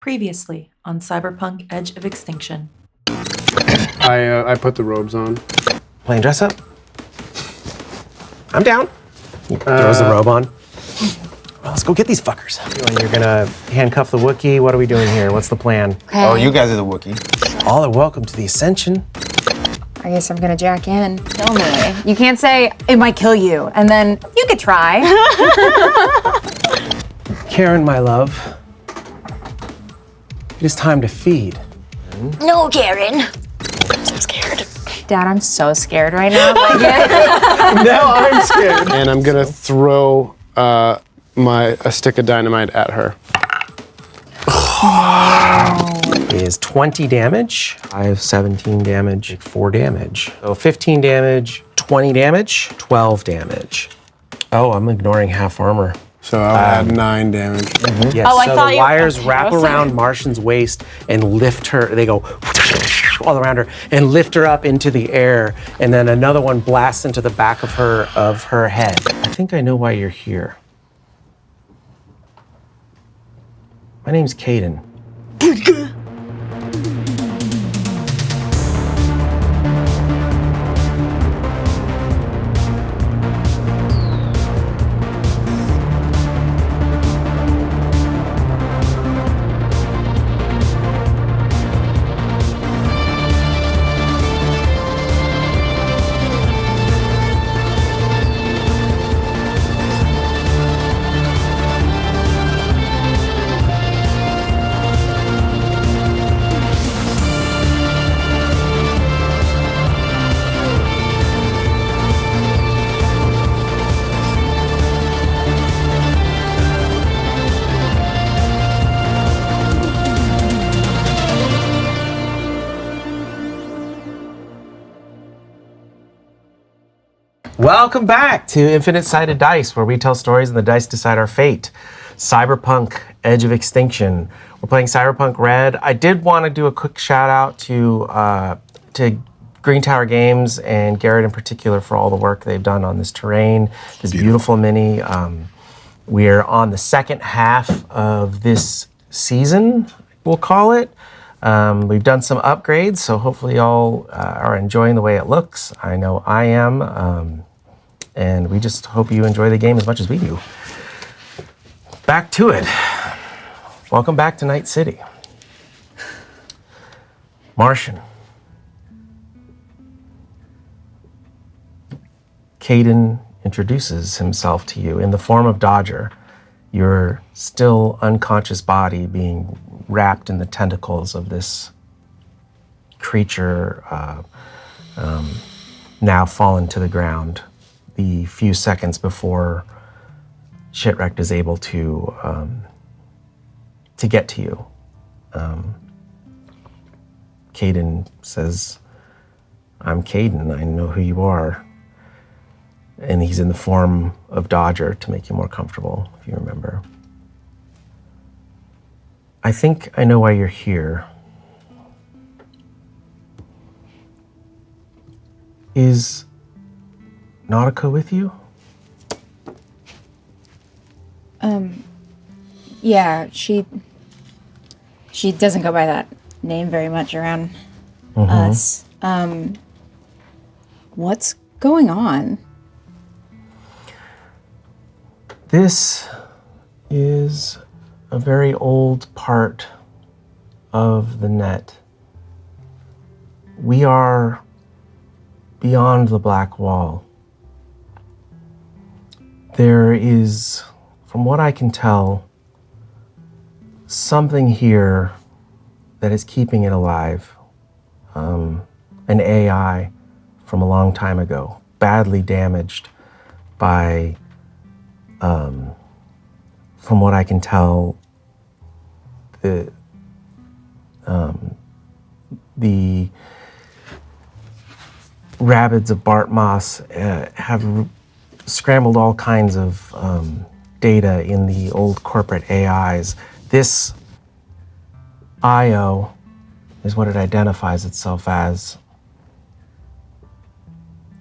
Previously on Cyberpunk Edge of Extinction. I put the robes on. Playing dress up? I'm down. He throws the robe on. Well, let's go get these fuckers. You're gonna handcuff the Wookiee. What are we doing here? What's the plan? Okay. Oh, you guys are the Wookiee. All are welcome to the Ascension. I guess I'm gonna jack in. Kill me. You can't say, it might kill you, and then you could try. Karen, my love. It is time to feed. No, Karen. I'm so scared. Dad, I'm so scared right now. Now I'm scared. And I'm gonna throw a stick of dynamite at her. Is 20 damage. I have 17 damage, 4 damage. So 15 damage, 20 damage, 12 damage. Oh, I'm ignoring half armor. So I'll add 9 damage. Yes, Oh, I so thought the you- wires okay, wrap I was around like- Martian's waist and lift her. They go all around her and lift her up into the air. And then another one blasts into the back of her head. I think I know why you're here. My name's Caden. Welcome back to Infinite Sided Dice, where we tell stories and the dice decide our fate. Cyberpunk Edge of Extinction. We're playing Cyberpunk Red. I did want to do a quick shout out to Green Tower Games and Garrett in particular for all the work they've done on this terrain, this beautiful mini. We're on the second half of this season, we'll call it. We've done some upgrades, so hopefully y'all are enjoying the way it looks. I know I am. And we just hope you enjoy the game as much as we do. Back to it. Welcome back to Night City. Martian. Caden introduces himself to you in the form of Dodger, your still unconscious body being wrapped in the tentacles of this creature now fallen to the ground. The few seconds before Shitwrecked is able to get to you. Caden says, I'm Caden, I know who you are. And he's in the form of Dodger to make you more comfortable, if you remember. I think I know why you're here. Is Nautica with you? Yeah, she doesn't go by that name very much around us. What's going on? This is a very old part of the net. We are beyond the black wall. There is, from what I can tell, something here that is keeping it alive. An AI from a long time ago, badly damaged by, from what I can tell, the Rabbids of Bartmoss have scrambled all kinds of data in the old corporate AIs. This IO is what it identifies itself as.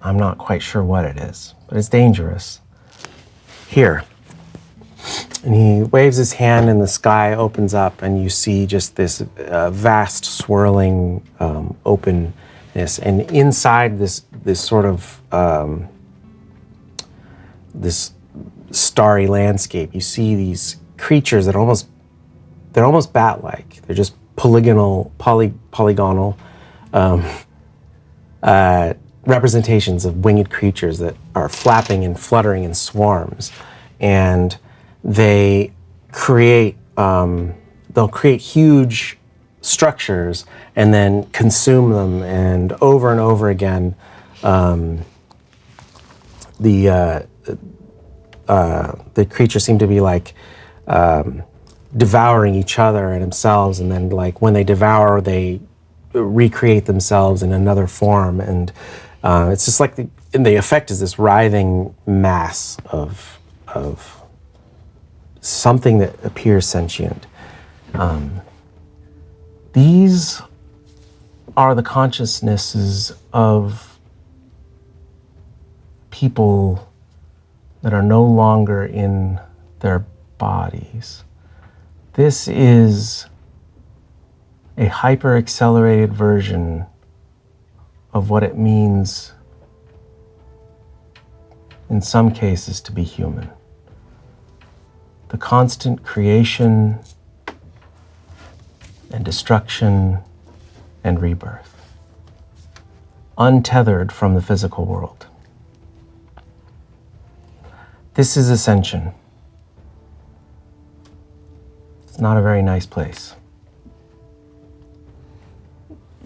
I'm not quite sure what it is, but it's dangerous. Here, And he waves his hand and the sky opens up and you see just this vast swirling openness. And inside this sort of, this starry landscape, you see these creatures that they're almost bat-like. They're just polygonal representations of winged creatures that are flapping and fluttering in swarms. And they create, they'll create huge structures and then consume them. And over again, the creatures seem to be like devouring each other and themselves. And then like when they devour, they recreate themselves in another form. And it's just like the effect is this writhing mass of something that appears sentient. These are the consciousnesses of people that are no longer in their bodies. This is a hyper-accelerated version of what it means in some cases to be human. The constant creation and destruction and rebirth, untethered from the physical world. This is Ascension. It's not a very nice place.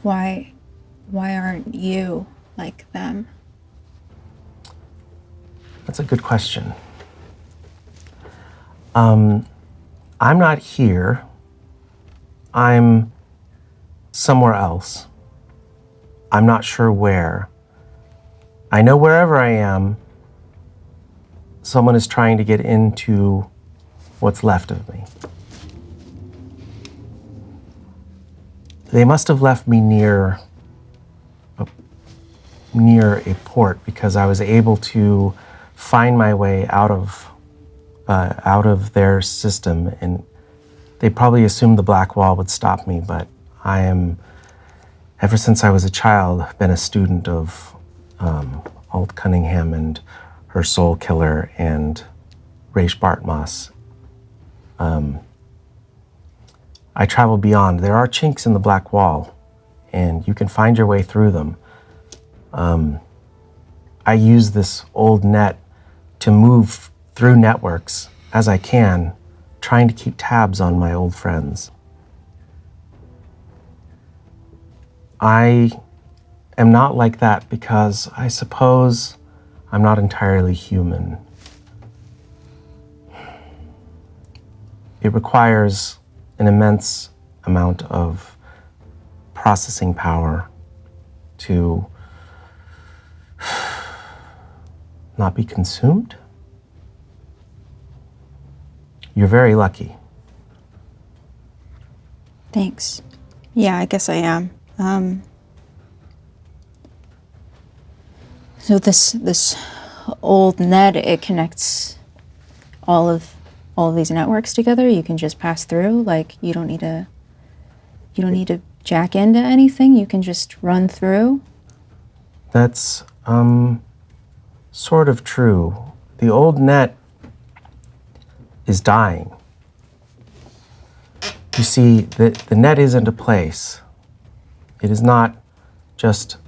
Why aren't you like them? That's a good question. I'm not here. I'm somewhere else. I'm not sure where. I know wherever I am, someone is trying to get into what's left of me. They must have left me near a port because I was able to find my way out of their system, and they probably assumed the Black Wall would stop me, but I am, ever since I was a child, been a student of Alt Cunningham and her Soul Killer and Raish Bartmoss. I travel beyond. There are chinks in the Black Wall, and you can find your way through them. I use this old net to move through networks as I can, trying to keep tabs on my old friends. I am not like that because I suppose I'm not entirely human. It requires an immense amount of processing power to not be consumed. You're very lucky. Thanks. Yeah, I guess I am. So this old net, it connects all of these networks together. You can just pass through. Like you don't need to jack into anything. You can just run through. That's sort of true. The old net is dying. You see, the net isn't a place. It is not just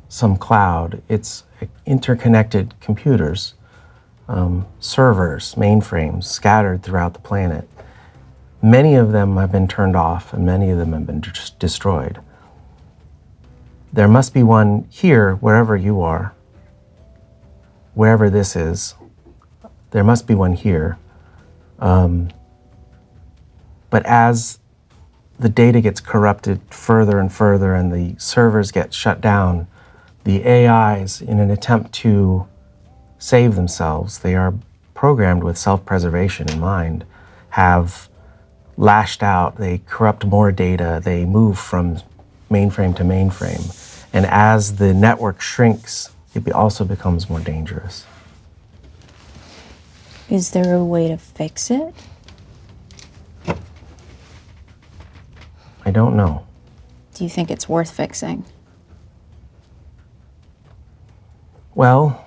some cloud. It's interconnected computers, servers, mainframes scattered throughout the planet. Many of them have been turned off and many of them have been destroyed. There must be one here, wherever you are, wherever this is. There must be one here. But as the data gets corrupted further and further and the servers get shut down, the AIs, in an attempt to save themselves, they are programmed with self-preservation in mind, have lashed out. They corrupt more data. They move from mainframe to mainframe. And as the network shrinks, it also becomes more dangerous. Is there a way to fix it? I don't know. Do you think it's worth fixing? Well,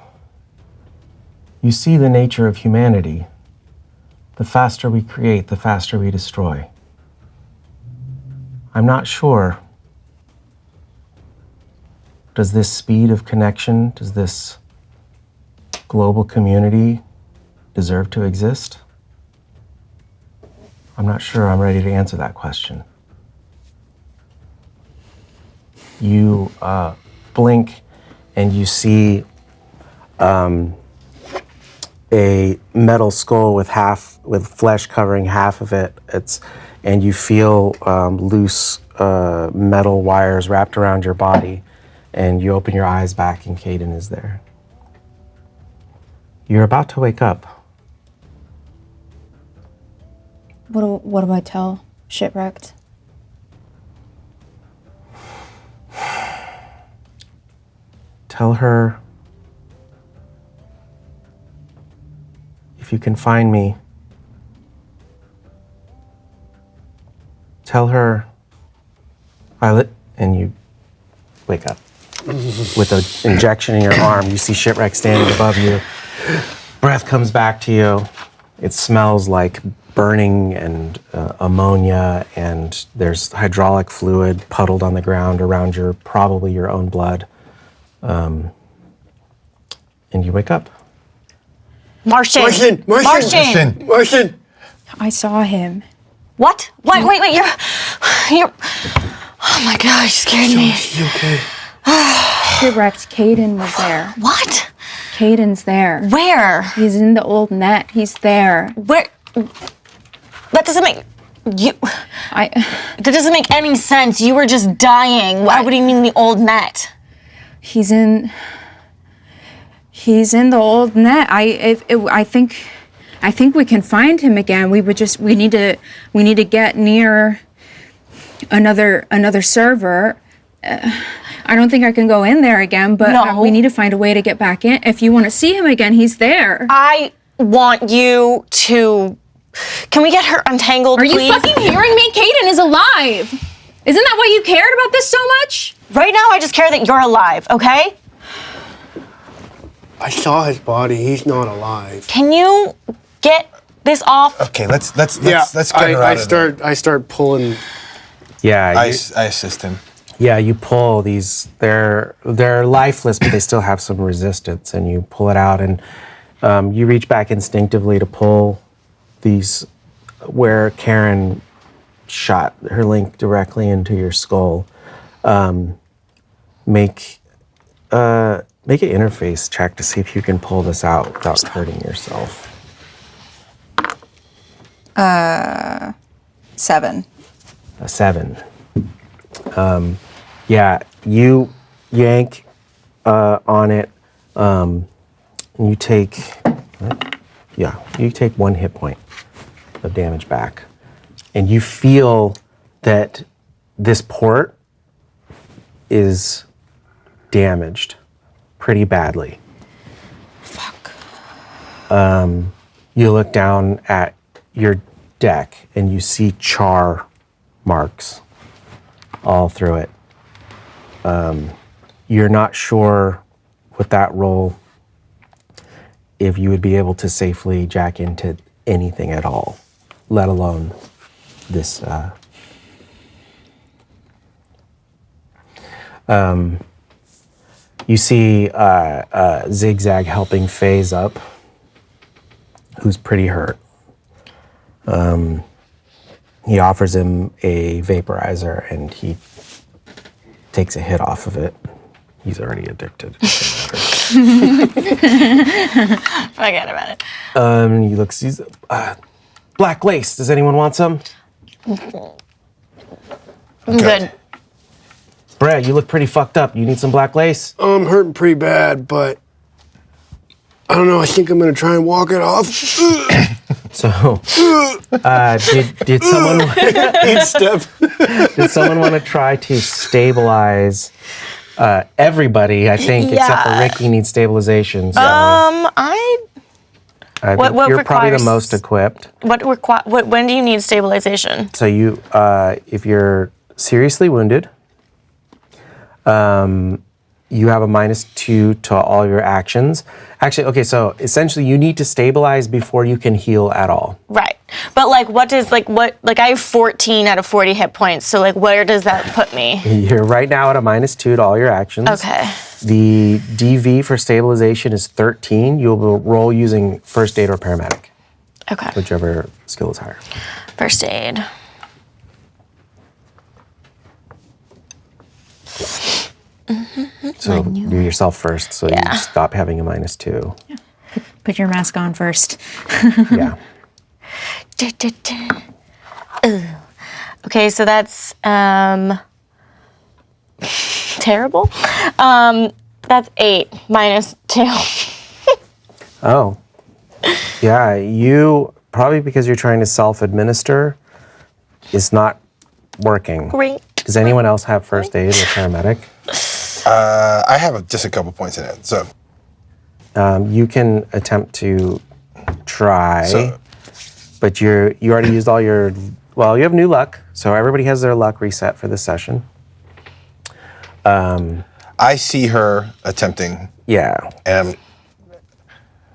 you see the nature of humanity. The faster we create, the faster we destroy. I'm not sure. Does this speed of connection, does this global community deserve to exist? I'm not sure I'm ready to answer that question. You blink and you see a metal skull with flesh covering half of it. And you feel loose metal wires wrapped around your body. And you open your eyes back and Caden is there. You're about to wake up. What do I tell Shitwrecked? Tell her if you can find me. Tell her, Violet, and you wake up with an injection in your arm. You see Shipwreck standing above you. Breath comes back to you. It smells like burning and ammonia, and there's hydraulic fluid puddled on the ground around probably your own blood. And you wake up. Martian! Martian! I saw him. What? Wait, you're... Oh my God, you scared me. You okay? Shipwrecked, Caden was there. What? Caden's there. Where? He's in the old net. He's there. Where? That doesn't make... That doesn't make any sense. You were just dying. What do you mean the old net? He's in the old net. I think we can find him again. We need to get near another server. I don't think I can go in there again, but No. we need to find a way to get back in. If you want to see him again, he's there. I want you to... Can we get her untangled, Are please? you fucking hearing me? Caden is alive. Isn't that why you cared about this so much? Right now, I just care that you're alive, okay? I saw his body. He's not alive. Can you get this off? Okay, let's get her out of there. I start pulling. Yeah, I assist him. yeah. You pull these. They're lifeless, but they still have some resistance, and you pull it out, and you reach back instinctively to pull these where Karen shot her link directly into your skull. Make an interface check to see if you can pull this out without hurting yourself. 7. A 7. Yeah, you yank on it, and you take 1 hit point of damage back, and you feel that this port is damaged pretty badly. Fuck. You look down at your deck and you see char marks all through it. You're not sure with that roll if you would be able to safely jack into anything at all, let alone this. You see Zigzag helping Phase up, who's pretty hurt. He offers him a vaporizer and he takes a hit off of it. He's already addicted. Forget about it. He looks, he's, black lace, does anyone want some? I'm good. Breh, you look pretty fucked up. You need some black lace? I'm hurting pretty bad, but I don't know. I think I'm gonna try and walk it off. So, did someone did someone want to try to stabilize everybody? I think except for Ricky needs stabilization. So. I What think you're probably the requires- most equipped. When do you need stabilization? So you, if you're seriously wounded, you have a -2 to all your actions. Actually, okay, so essentially you need to stabilize before you can heal at all. Right. But I have 14 out of 40 hit points, so where does that put me? You're right now at a -2 to all your actions. Okay. The DV for stabilization is 13. You'll roll using first aid or paramedic, Okay. whichever skill is higher. First aid. So do yourself first, so Yeah. you stop having a -2. Put your mask on first. Yeah. Ugh. Okay, so that's terrible. That's 8 -2. Oh. Yeah, you probably because you're trying to self-administer, it's not working. Great. Does anyone else have first aid or paramedic? I have just a couple points in it. So, You can attempt to try, So- but you already used all your. Well, you have new luck, so everybody has their luck reset for this session. I see her attempting, Yeah. and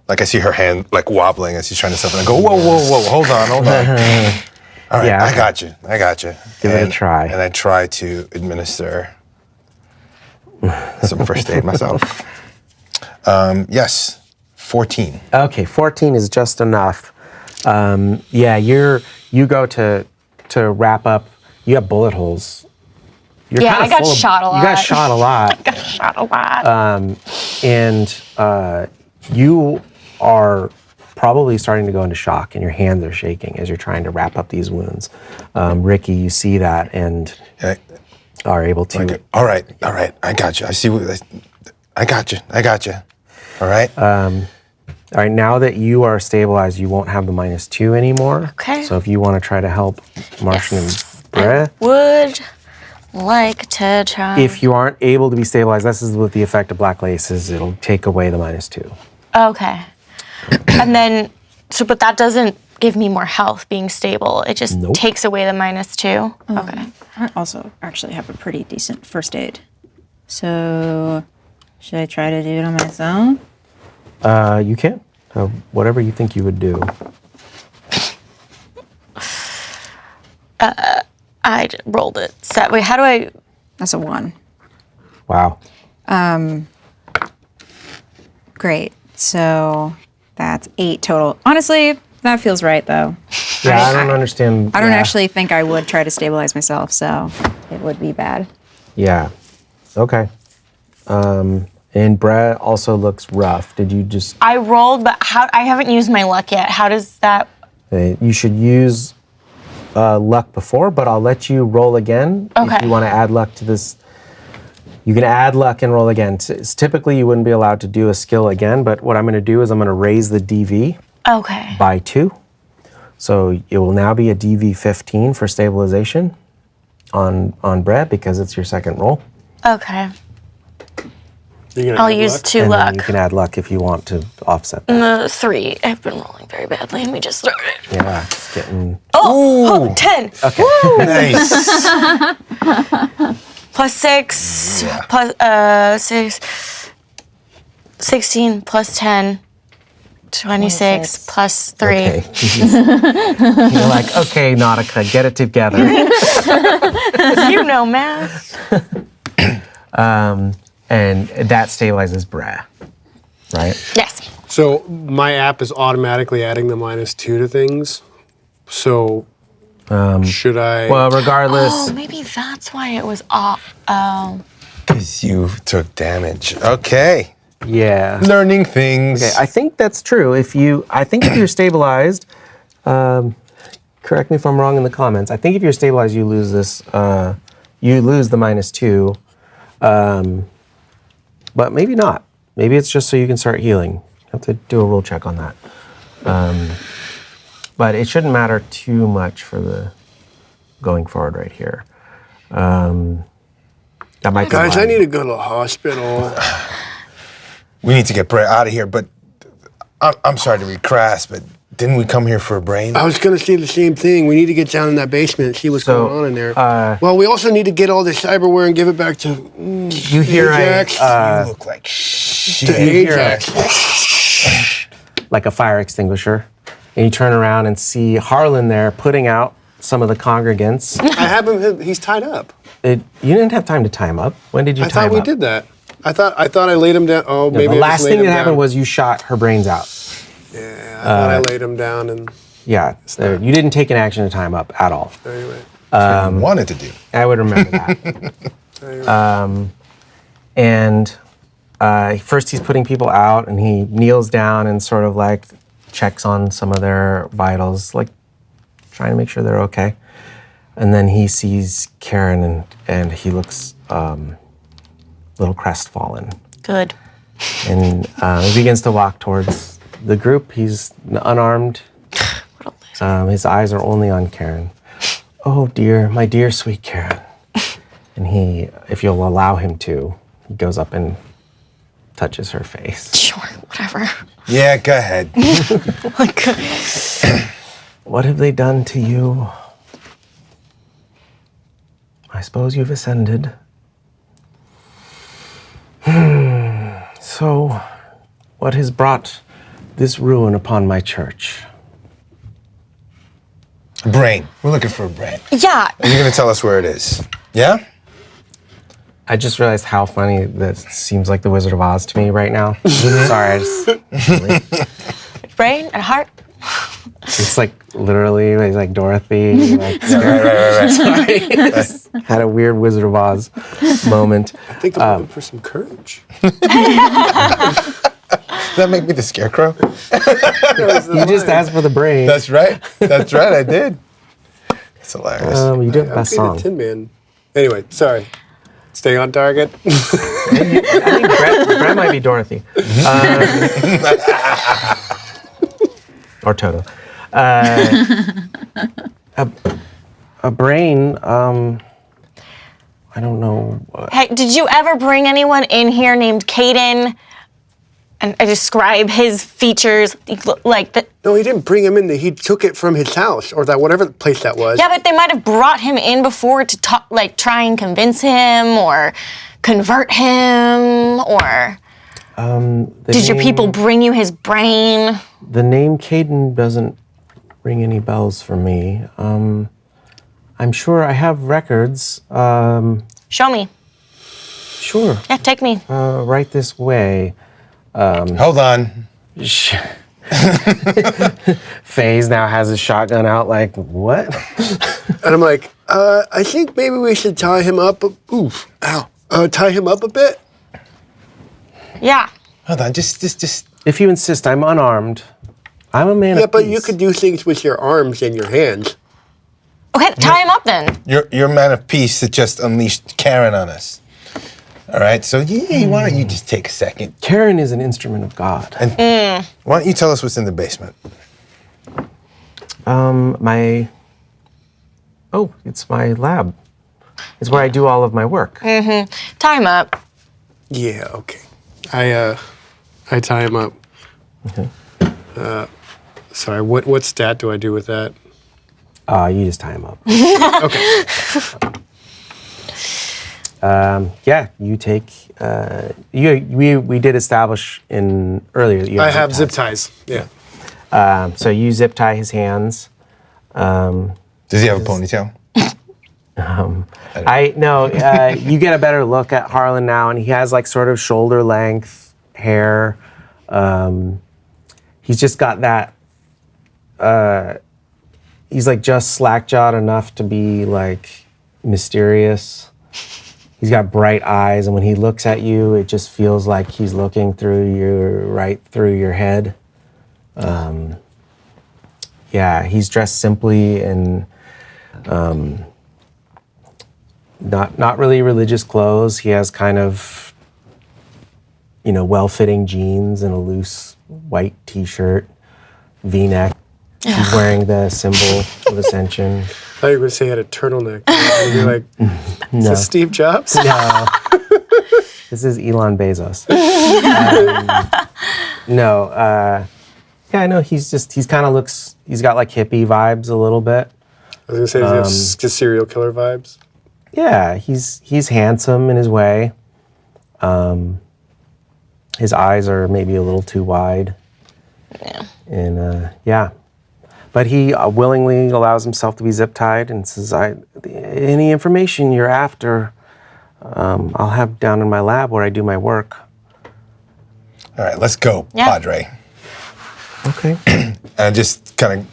I see her hand wobbling as she's trying to something. I go, whoa, hold on. All right, Yeah, I okay. got you. Give it a try. And I try to administer some first aid myself. Yes, 14. Okay, 14 is just enough. Yeah, you go to wrap up. You have bullet holes. You're Yeah, kinda I got full of- shot a lot. You got shot a lot. Got shot a lot. And you are probably starting to go into shock, and your hands are shaking as you're trying to wrap up these wounds. Ricky, you see that and Okay. are able to. All right, I got you. I see what I got you. All right. All right, now that you are stabilized, you won't have the -2 anymore. Okay. So if you want to try to help Martian Yes. and Breh, Would like to try. if you aren't able to be stabilized, this is with the effect of Black Laces, it'll take away the -2. Okay. And then, but that doesn't give me more health being stable. It just Nope. takes away the -2. Okay. I also actually have a pretty decent first aid. So, should I try to do it on myself? You can. Whatever you think you would do. I rolled it. Wait, how do I? That's a 1. Wow. Great. So, that's 8 total. Honestly, that feels right though. Yeah, I don't understand. I don't yeah. actually think I would try to stabilize myself, so it would be bad. Yeah. Okay. And Brett also looks rough. Did you just? I rolled, but I haven't used my luck yet. How does that? You should use luck before, but I'll let you roll again if Okay. you want to add luck to this. You can add luck and roll again. Typically, you wouldn't be allowed to do a skill again, but what I'm going to do is I'm going to raise the DV Okay. by 2. So it will now be a DV 15 for stabilization on Brett because it's your second roll. Okay. You're gonna I'll have use luck? 2 And then luck. you can add luck if you want to offset that. 3. I've been rolling very badly. Let me just throw it. Yeah, it's getting. Oh, 10. Okay. Nice. Plus 6. Yeah. Plus 6. 16 plus 10. 26 plus 3. Okay. You're like, okay, Nautica, get it together. You know math. And that stabilizes Breh, right? Yes. So my app is automatically adding the -2 to things. So should I? Well, regardless, Oh, maybe that's why it was off. Oh. Because you took damage. Okay. yeah. Learning things. Okay, I think that's true. I think if you're stabilized, correct me if I'm wrong in the comments. I think if you're stabilized, you lose this. You lose the -2, but maybe not. Maybe it's just so you can start healing. You have to do a rule check on that. But it shouldn't matter too much for the going forward right here. That might be Guys, why. I need to go to the hospital. We need to get Brett out of here, but I'm sorry to be crass, but didn't we come here for a brain? I was going to say the same thing. We need to get down in that basement and see what's going on in there. Well, we also need to get all this cyberware and give it back to You hear Ajax. You look like shit. To Ajax. like a fire extinguisher, and you turn around and see Harlan there putting out some of the congregants. I have him. He's tied up. You didn't have time to tie him up. When did you I tie him thought we up? did that. I thought I laid him down. Oh, maybe The I last just thing laid that him happened down. was you shot her brains out. Yeah, I thought I laid him down and Yeah, you didn't take an action to tie him up at all. anyway. You wanted to do. I would remember that. And first he's putting people out, and he kneels down and sort of like checks on some of their vitals, like trying to make sure they're okay. And then he sees Karen, and he looks a little crestfallen. Good. And he begins to walk towards the group. He's unarmed. What a loser. His eyes are only on Karen. Oh dear, my dear sweet Karen. And he, if you'll allow him to, he goes up and touches her face. Sure, whatever. Yeah, go ahead. What have they done to you? I suppose you've ascended. So, what has brought this ruin upon my church? Brain. We're looking for a brain. Yeah. And you're gonna tell us where it is. Yeah? I just realized how funny that seems like the Wizard of Oz to me right now. Sorry, Brain and heart. it's like literally, it's like Dorothy. Like, Right. sorry. Had a weird Wizard of Oz moment. I think I'm looking for some courage. Does that make me the scarecrow? You just asked for the brain. That's right. That's right, I did. It's hilarious. You do have the best I'm being song. a Tin Man. Anyway, sorry. Stay on target. I think Brett might be Dorothy. Or Toto. A brain, I don't know. Hey, did you ever bring anyone in here named Caden? And I describe his features like that. No, he didn't bring him in. He took it from his house or that whatever place that was. Yeah, but they might have brought him in before to talk, like try and convince him or convert him, or did your people bring you his brain? The name Caden doesn't ring any bells for me. I'm sure I have records. Show me. Sure. Yeah, take me. Right this way. Hold on. FaZe now has his shotgun out, like, what? And I'm like, I think maybe we should tie him up. Oof, ow. Tie him up a bit. Yeah. Hold on, just. If you insist, I'm unarmed. I'm a man Yeah, of but peace. you could do things with your arms and your hands. Okay, tie him up then. You're a man of peace that just unleashed Karen on us. All right, so why don't you just take a second? Karen is an instrument of God. And why don't you tell us what's in the basement? It's my lab. It's where I do all of my work. Tie him up. Yeah, okay. I tie him up. Okay. Sorry, what stat do I do with that? You just tie him up. Okay. You take. We did establish in earlier that you I have have zip ties. Yeah. So you zip tie his hands. Does he have a ponytail? You get a better look at Harlan now, and he has like sort of shoulder length hair. He's just got that. He's like just slack jawed enough to be like mysterious. He's got bright eyes, and when he looks at you, it just feels like he's looking right through your head. He's dressed simply and not really religious clothes. He has kind of, well-fitting jeans and a loose white t-shirt, V-neck. He's wearing the symbol of Ascension. I thought you were going to say he had a turtleneck. And you're like, is No. this Steve Jobs? No. This is Elon Bezos. Yeah, I know he's kind of he's got like hippie vibes a little bit. I was gonna say, does he have serial killer vibes? Yeah, he's handsome in his way. His eyes are maybe a little too wide. Yeah. And yeah. But he willingly allows himself to be zip tied and says, any information you're after, I'll have down in my lab where I do my work. All right, let's go, Yeah. Padre. Okay. And just kind of,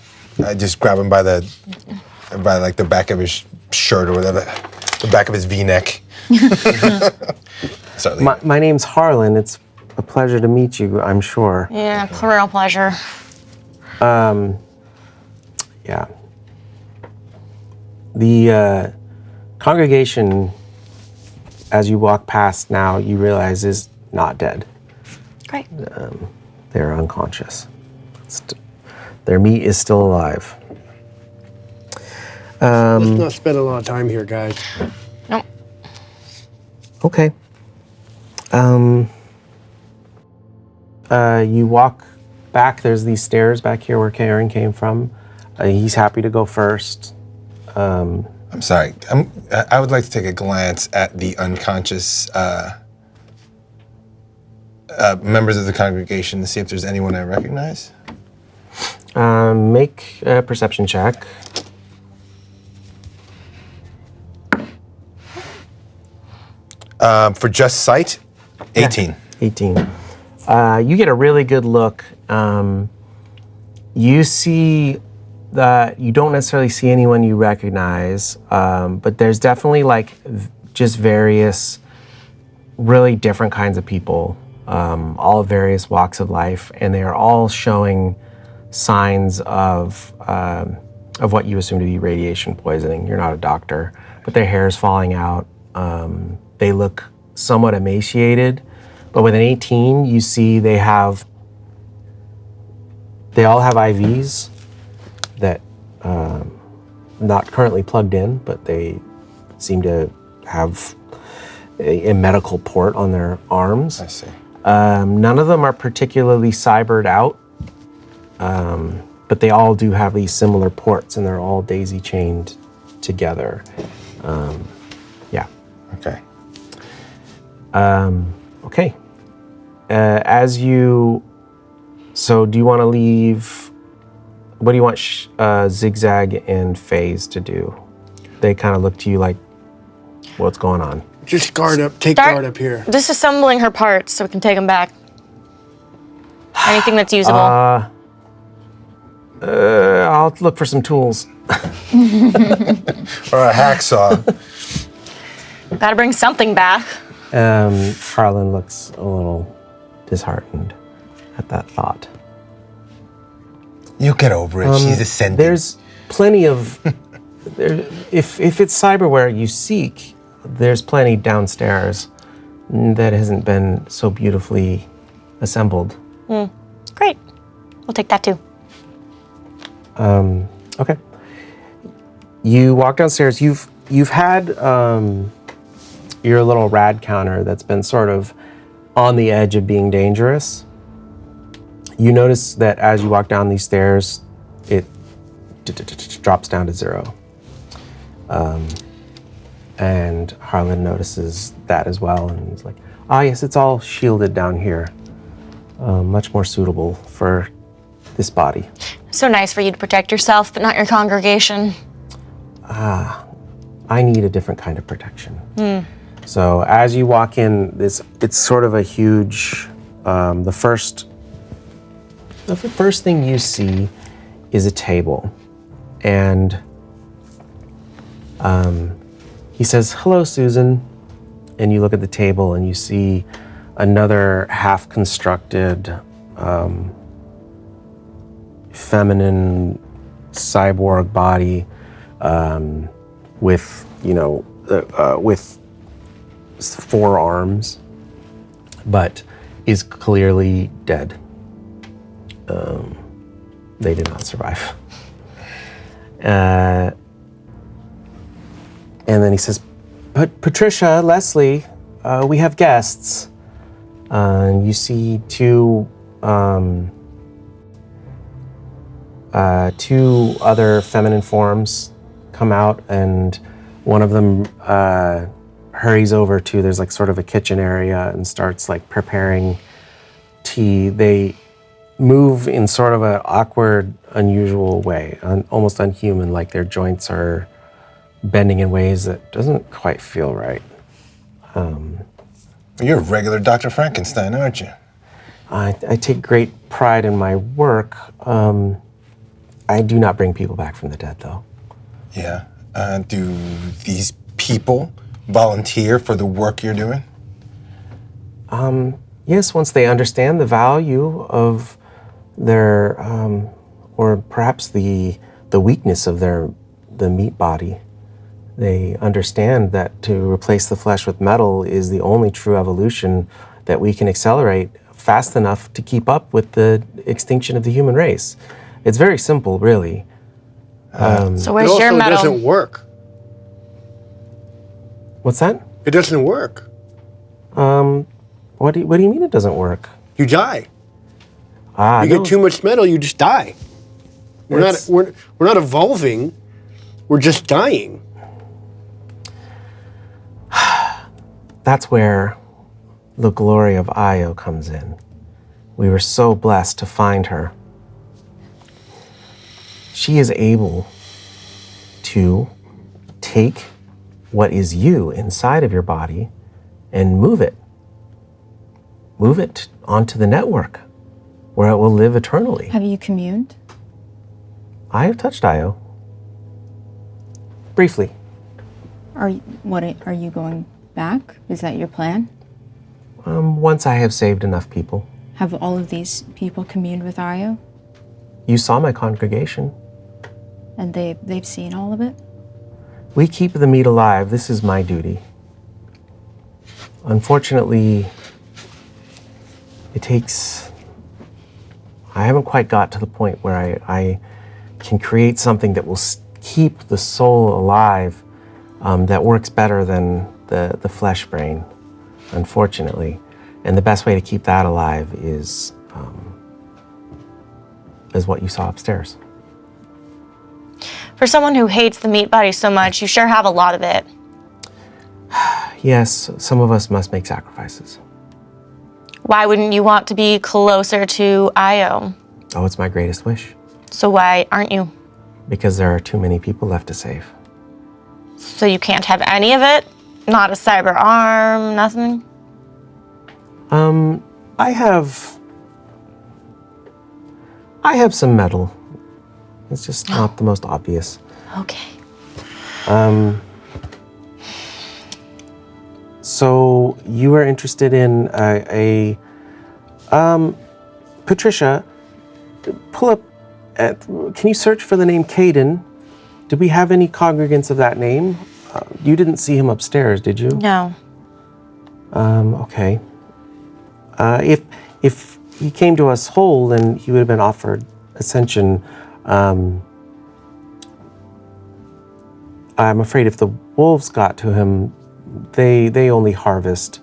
I just grab him by like the back of his shirt or whatever, the back of his V-neck. My name's Harlan. It's a pleasure to meet you, I'm sure. Yeah, real pleasure. Yeah. The congregation, as you walk past now, you realize is not dead. Great. They're unconscious. Their meat is still alive. Let's not spend a lot of time here, guys. Nope. Okay. You walk back. There's these stairs back here where Karen came from. He's happy to go first. I'm sorry. I would like to take a glance at the unconscious members of the congregation to see if there's anyone I recognize. Make a perception check. For just sight, 18. Yeah, 18. You get a really good look. You see that you don't necessarily see anyone you recognize, but there's definitely like just various really different kinds of people, all various walks of life, and they are all showing signs of what you assume to be radiation poisoning. You're not a doctor, but their hair is falling out. They look somewhat emaciated, but with an 18, you see they all have IVs that not currently plugged in, but they seem to have a medical port on their arms. I see. None of them are particularly cybered out, but they all do have these similar ports, and they're all daisy chained together. Yeah. Okay. Okay. So do you want to leave? What do you want Zigzag and FaZe to do? They kind of look to you like, what's going on? Just guard up. Take guard up here. Disassembling her parts so we can take them back. Anything that's usable. I'll look for some tools. Or a hacksaw. Gotta bring something back. Harlan looks a little disheartened at that thought. You get over it. She's ascending. There's plenty of... if it's cyberware you seek, there's plenty downstairs that hasn't been so beautifully assembled. Great. We'll take that too. Okay. You walk downstairs. You've had your little rad counter that's been sort of on the edge of being dangerous. You notice that as you walk down these stairs, it drops down to 0. And Harlan notices that as well, and he's like, yes, it's all shielded down here. Much more suitable for this body. So nice for you to protect yourself, but not your congregation. I need a different kind of protection. So as you walk in, it's sort of a huge, the first thing you see is a table. And he says, "Hello, Susan." And you look at the table and you see another half-constructed, feminine cyborg body with, with 4 arms, but is clearly dead. They did not survive. And then he says, "But Patricia, Leslie, we have guests." And you see 2 two other feminine forms come out, and one of them hurries over to, there's like sort of a kitchen area, and starts like preparing tea. They move in sort of an awkward, unusual way, almost unhuman, like their joints are bending in ways that doesn't quite feel right. You're a regular Dr. Frankenstein, aren't you? I take great pride in my work. I do not bring people back from the dead, though. Yeah. Do these people volunteer for the work you're doing? Yes, once they understand the value of their, or perhaps the weakness of the meat body, they understand that to replace the flesh with metal is the only true evolution that we can accelerate fast enough to keep up with the extinction of the human race. It's very simple, really. So where's It your also metal? doesn't work. What's that? It doesn't work. What do you mean it doesn't work? You die. You You get too much metal, you just die. We're not evolving. We're just dying. That's where the glory of Io comes in. We were so blessed to find her. She is able to take what is you inside of your body and move it onto the network where it will live eternally. Have you communed? I have touched Io. Briefly. Are you going back? Is that your plan? Once I have saved enough people. Have all of these people communed with Io? You saw my congregation. And they've seen all of it? We keep the meat alive. This is my duty. Unfortunately, I haven't quite got to the point where I can create something that will keep the soul alive, that works better than the flesh brain, unfortunately. And the best way to keep that alive is what you saw upstairs. For someone who hates the meat body so much, you sure have a lot of it. Yes, some of us must make sacrifices. Why wouldn't you want to be closer to Io? Oh, it's my greatest wish. So why aren't you? Because there are too many people left to save. So you can't have any of it? Not a cyber arm, nothing? I have some metal. It's just not the most obvious. Okay. So you are interested in Patricia, pull up, can you search for the name Caden? Did we have any congregants of that name? You didn't see him upstairs, did you? No. Okay. If he came to us whole, then he would have been offered Ascension. I'm afraid if the wolves got to him, they only harvest.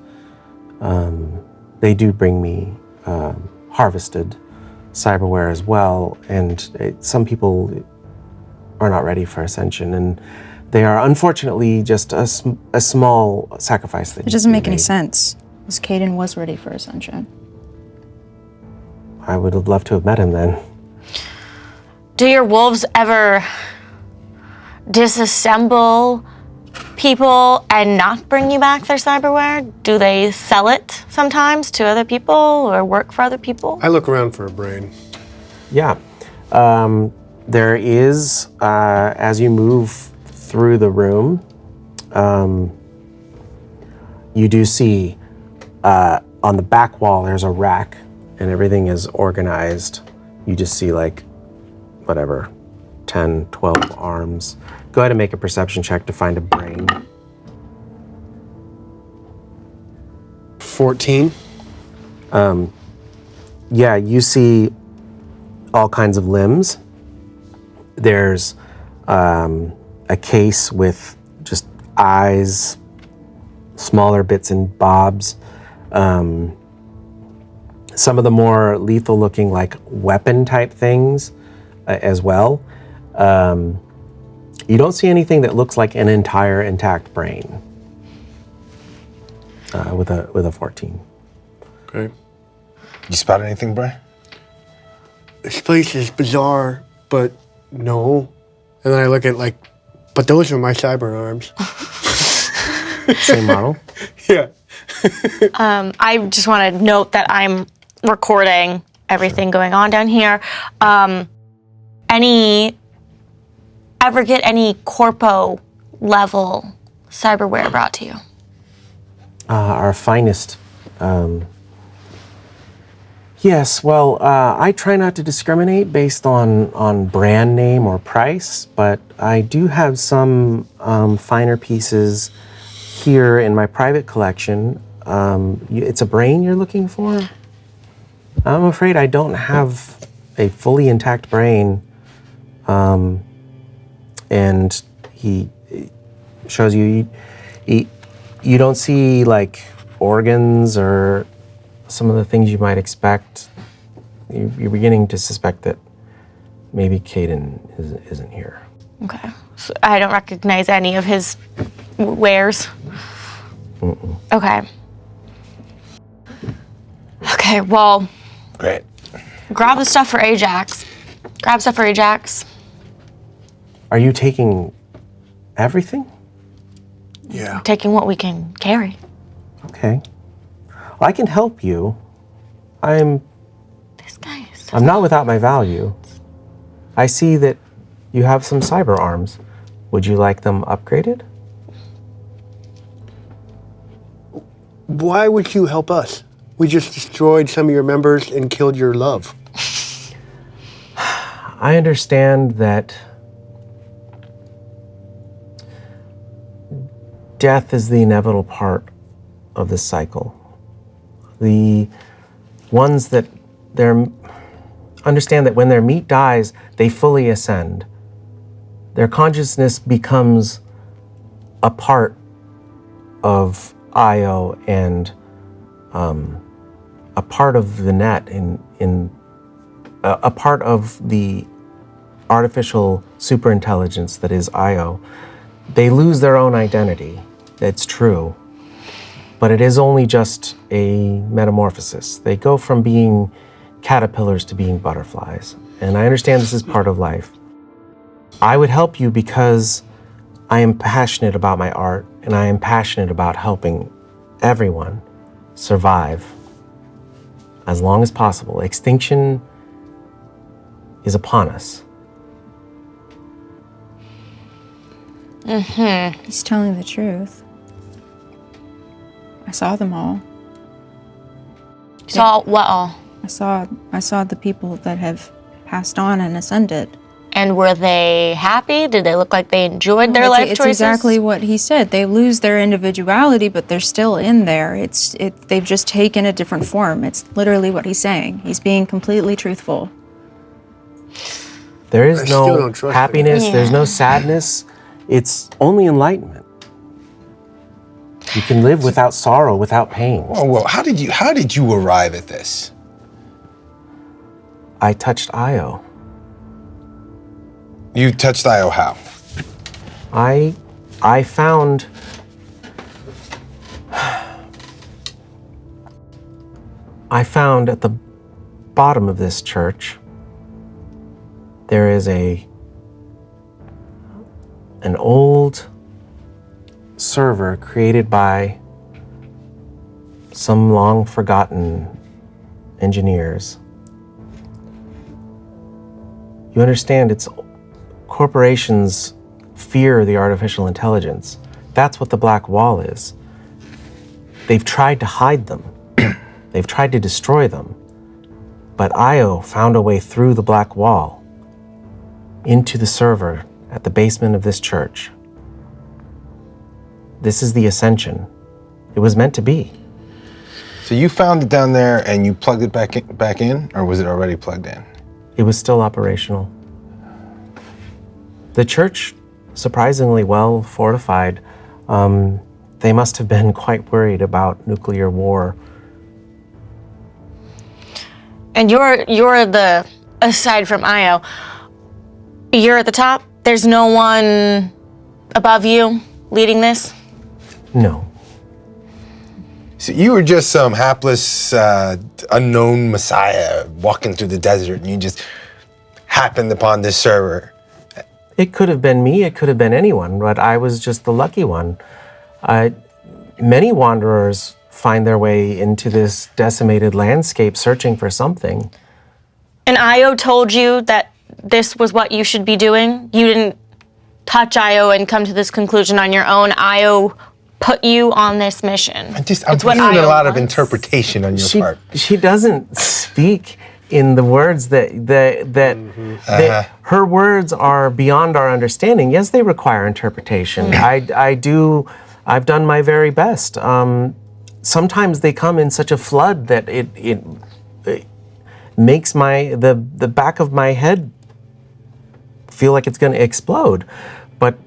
They do bring me harvested cyberware as well, and some people are not ready for Ascension, and they are unfortunately just a small sacrifice. It doesn't make any sense, because Caden was ready for Ascension. I would have loved to have met him then. Do your wolves ever disassemble people and not bring you back their cyberware? Do they sell it sometimes to other people or work for other people? I look around for a brain. Yeah. There is, as you move through the room, you do see on the back wall there's a rack and everything is organized. You just see like, whatever, 10, 12 arms. Go ahead and make a perception check to find a brain. 14. Yeah, you see all kinds of limbs. There's a case with just eyes, smaller bits and bobs. Some of the more lethal looking like weapon type things, as well. You don't see anything that looks like an entire intact brain with a 14. Okay. You spot anything, Breh? This place is bizarre, but no. And then I look at but those are my cyber arms. Same model? Yeah. I just want to note that I'm recording everything going on down here. Ever get any corpo level cyberware brought to you? Our finest. Yes, well, I try not to discriminate based on brand name or price, but I do have some finer pieces here in my private collection. It's a brain you're looking for? I'm afraid I don't have a fully intact brain. And he shows you, you don't see organs or some of the things you might expect. You're beginning to suspect that maybe Caden isn't here. Okay. So I don't recognize any of his wares. Mm-mm. Okay. Okay, well, Great. grab the stuff for Ajax. Grab stuff for Ajax. Are you taking everything? Yeah. Taking what we can carry. Okay. Well, I can help you. This guy is so... I'm not without my value. I see that you have some cyber arms. Would you like them upgraded? Why would you help us? We just destroyed some of your members and killed your love. I understand that death is the inevitable part of this cycle. The ones that understand that when their meat dies, they fully ascend. Their consciousness becomes a part of Io and a part of the net, a part of the artificial superintelligence that is Io. They lose their own identity. That's true. But it is only just a metamorphosis. They go from being caterpillars to being butterflies. And I understand this is part of life. I would help you because I am passionate about my art and I am passionate about helping everyone survive as long as possible. Extinction is upon us. Mm-hmm. He's telling the truth. I saw them all. Saw what all? I saw the people that have passed on and ascended. And were they happy? Did they look like they enjoyed their life It's choices? exactly what he said. They lose their individuality, but they're still in there. They've just taken a different form. It's literally what he's saying. He's being completely truthful. There is I still no don't trust happiness, him. there's no sadness. It's only enlightenment. You can live without sorrow, without pain. Whoa. How did you arrive at this? I touched Io. You touched Io how? I found at the bottom of this church there is an old server created by some long forgotten engineers. You understand, it's corporations fear the artificial intelligence. That's what the black wall is. They've tried to hide them. They've tried to destroy them. But Io found a way through the black wall into the server at the basement of this church. This is the Ascension. It was meant to be. So you found it down there and you plugged it back in, or was it already plugged in? It was still operational. The church, surprisingly well fortified. They must have been quite worried about nuclear war. And you're the, aside from Io, You're at the top? There's no one above you leading this? No. So you were just some hapless, unknown messiah walking through the desert, and you just happened upon this server. It could have been me, it could have been anyone, but I was just the lucky one. Many wanderers find their way into this decimated landscape searching for something. And Io told you that this was what you should be doing? You didn't touch Io and come to this conclusion on your own. Io put you on this mission. I'm It's hearing a Io lot of wants. interpretation on your part. She doesn't speak in the words that her words are beyond our understanding. Yes, they require interpretation. I've done my very best. Sometimes they come in such a flood that it makes the back of my head feel like it's going to explode. But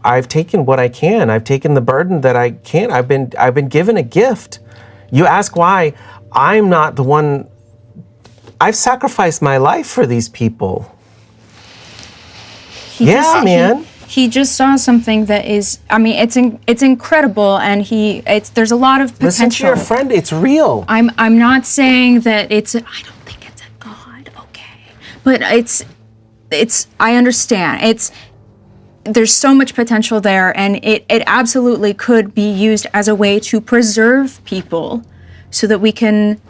I've taken what I can. I've taken the burden that I can. I've been given a gift. You ask why I'm not the one. I've sacrificed my life for these people. He just saw something that is, I mean, it's incredible, and there's a lot of potential. Listen to your friend, it's real. I'm not saying that I don't think it's a god, okay. But I understand. There's so much potential there, and it absolutely could be used as a way to preserve people so that we can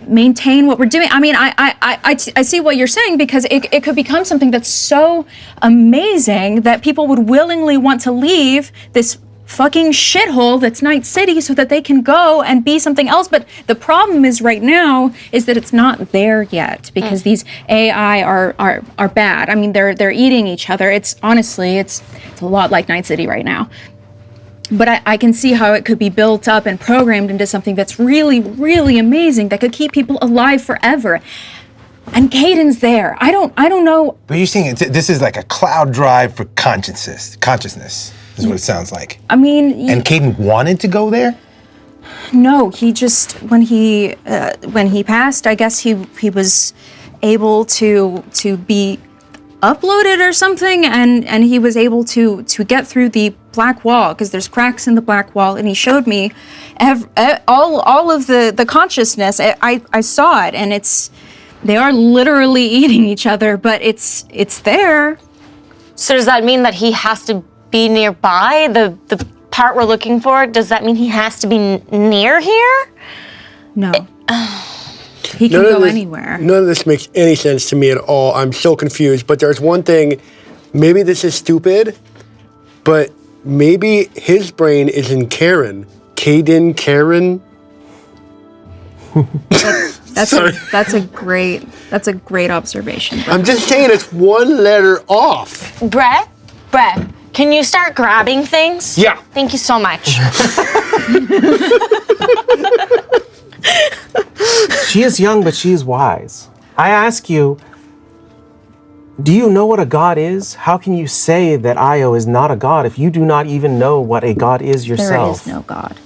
maintain what we're doing. I mean, I see what you're saying, because it could become something that's so amazing that people would willingly want to leave this fucking shithole that's Night City so that they can go and be something else. But the problem is right now is that it's not there yet, because these AI are bad. I mean, they're eating each other. It's honestly a lot like Night City right now. But I can see how it could be built up and programmed into something that's really, really amazing, that could keep people alive forever. And Caden's there. I don't know. But you're saying this is like a cloud drive for consciousness is what it sounds like. I mean, And Caden wanted to go there? no. He just when he passed, I guess he was able to be uploaded or something, and he was able to get through the black wall, because there's cracks in the black wall, and he showed me all of the consciousness. I saw it, and they are literally eating each other, but it's there. So does that mean that he has to be nearby? The part we're looking for, does that mean he has to be near here? No. He can go anywhere. None of this makes any sense to me at all. I'm so confused. But there's one thing, maybe this is stupid, but maybe his brain is in Karen. Caden Karen? That's a great observation. I'm just saying it's one letter off. Breh, can you start grabbing things? Yeah. Thank you so much. She is young, but she is wise. I ask you, do you know what a god is? How can you say that Io is not a god if you do not even know what a god is yourself? There is no god.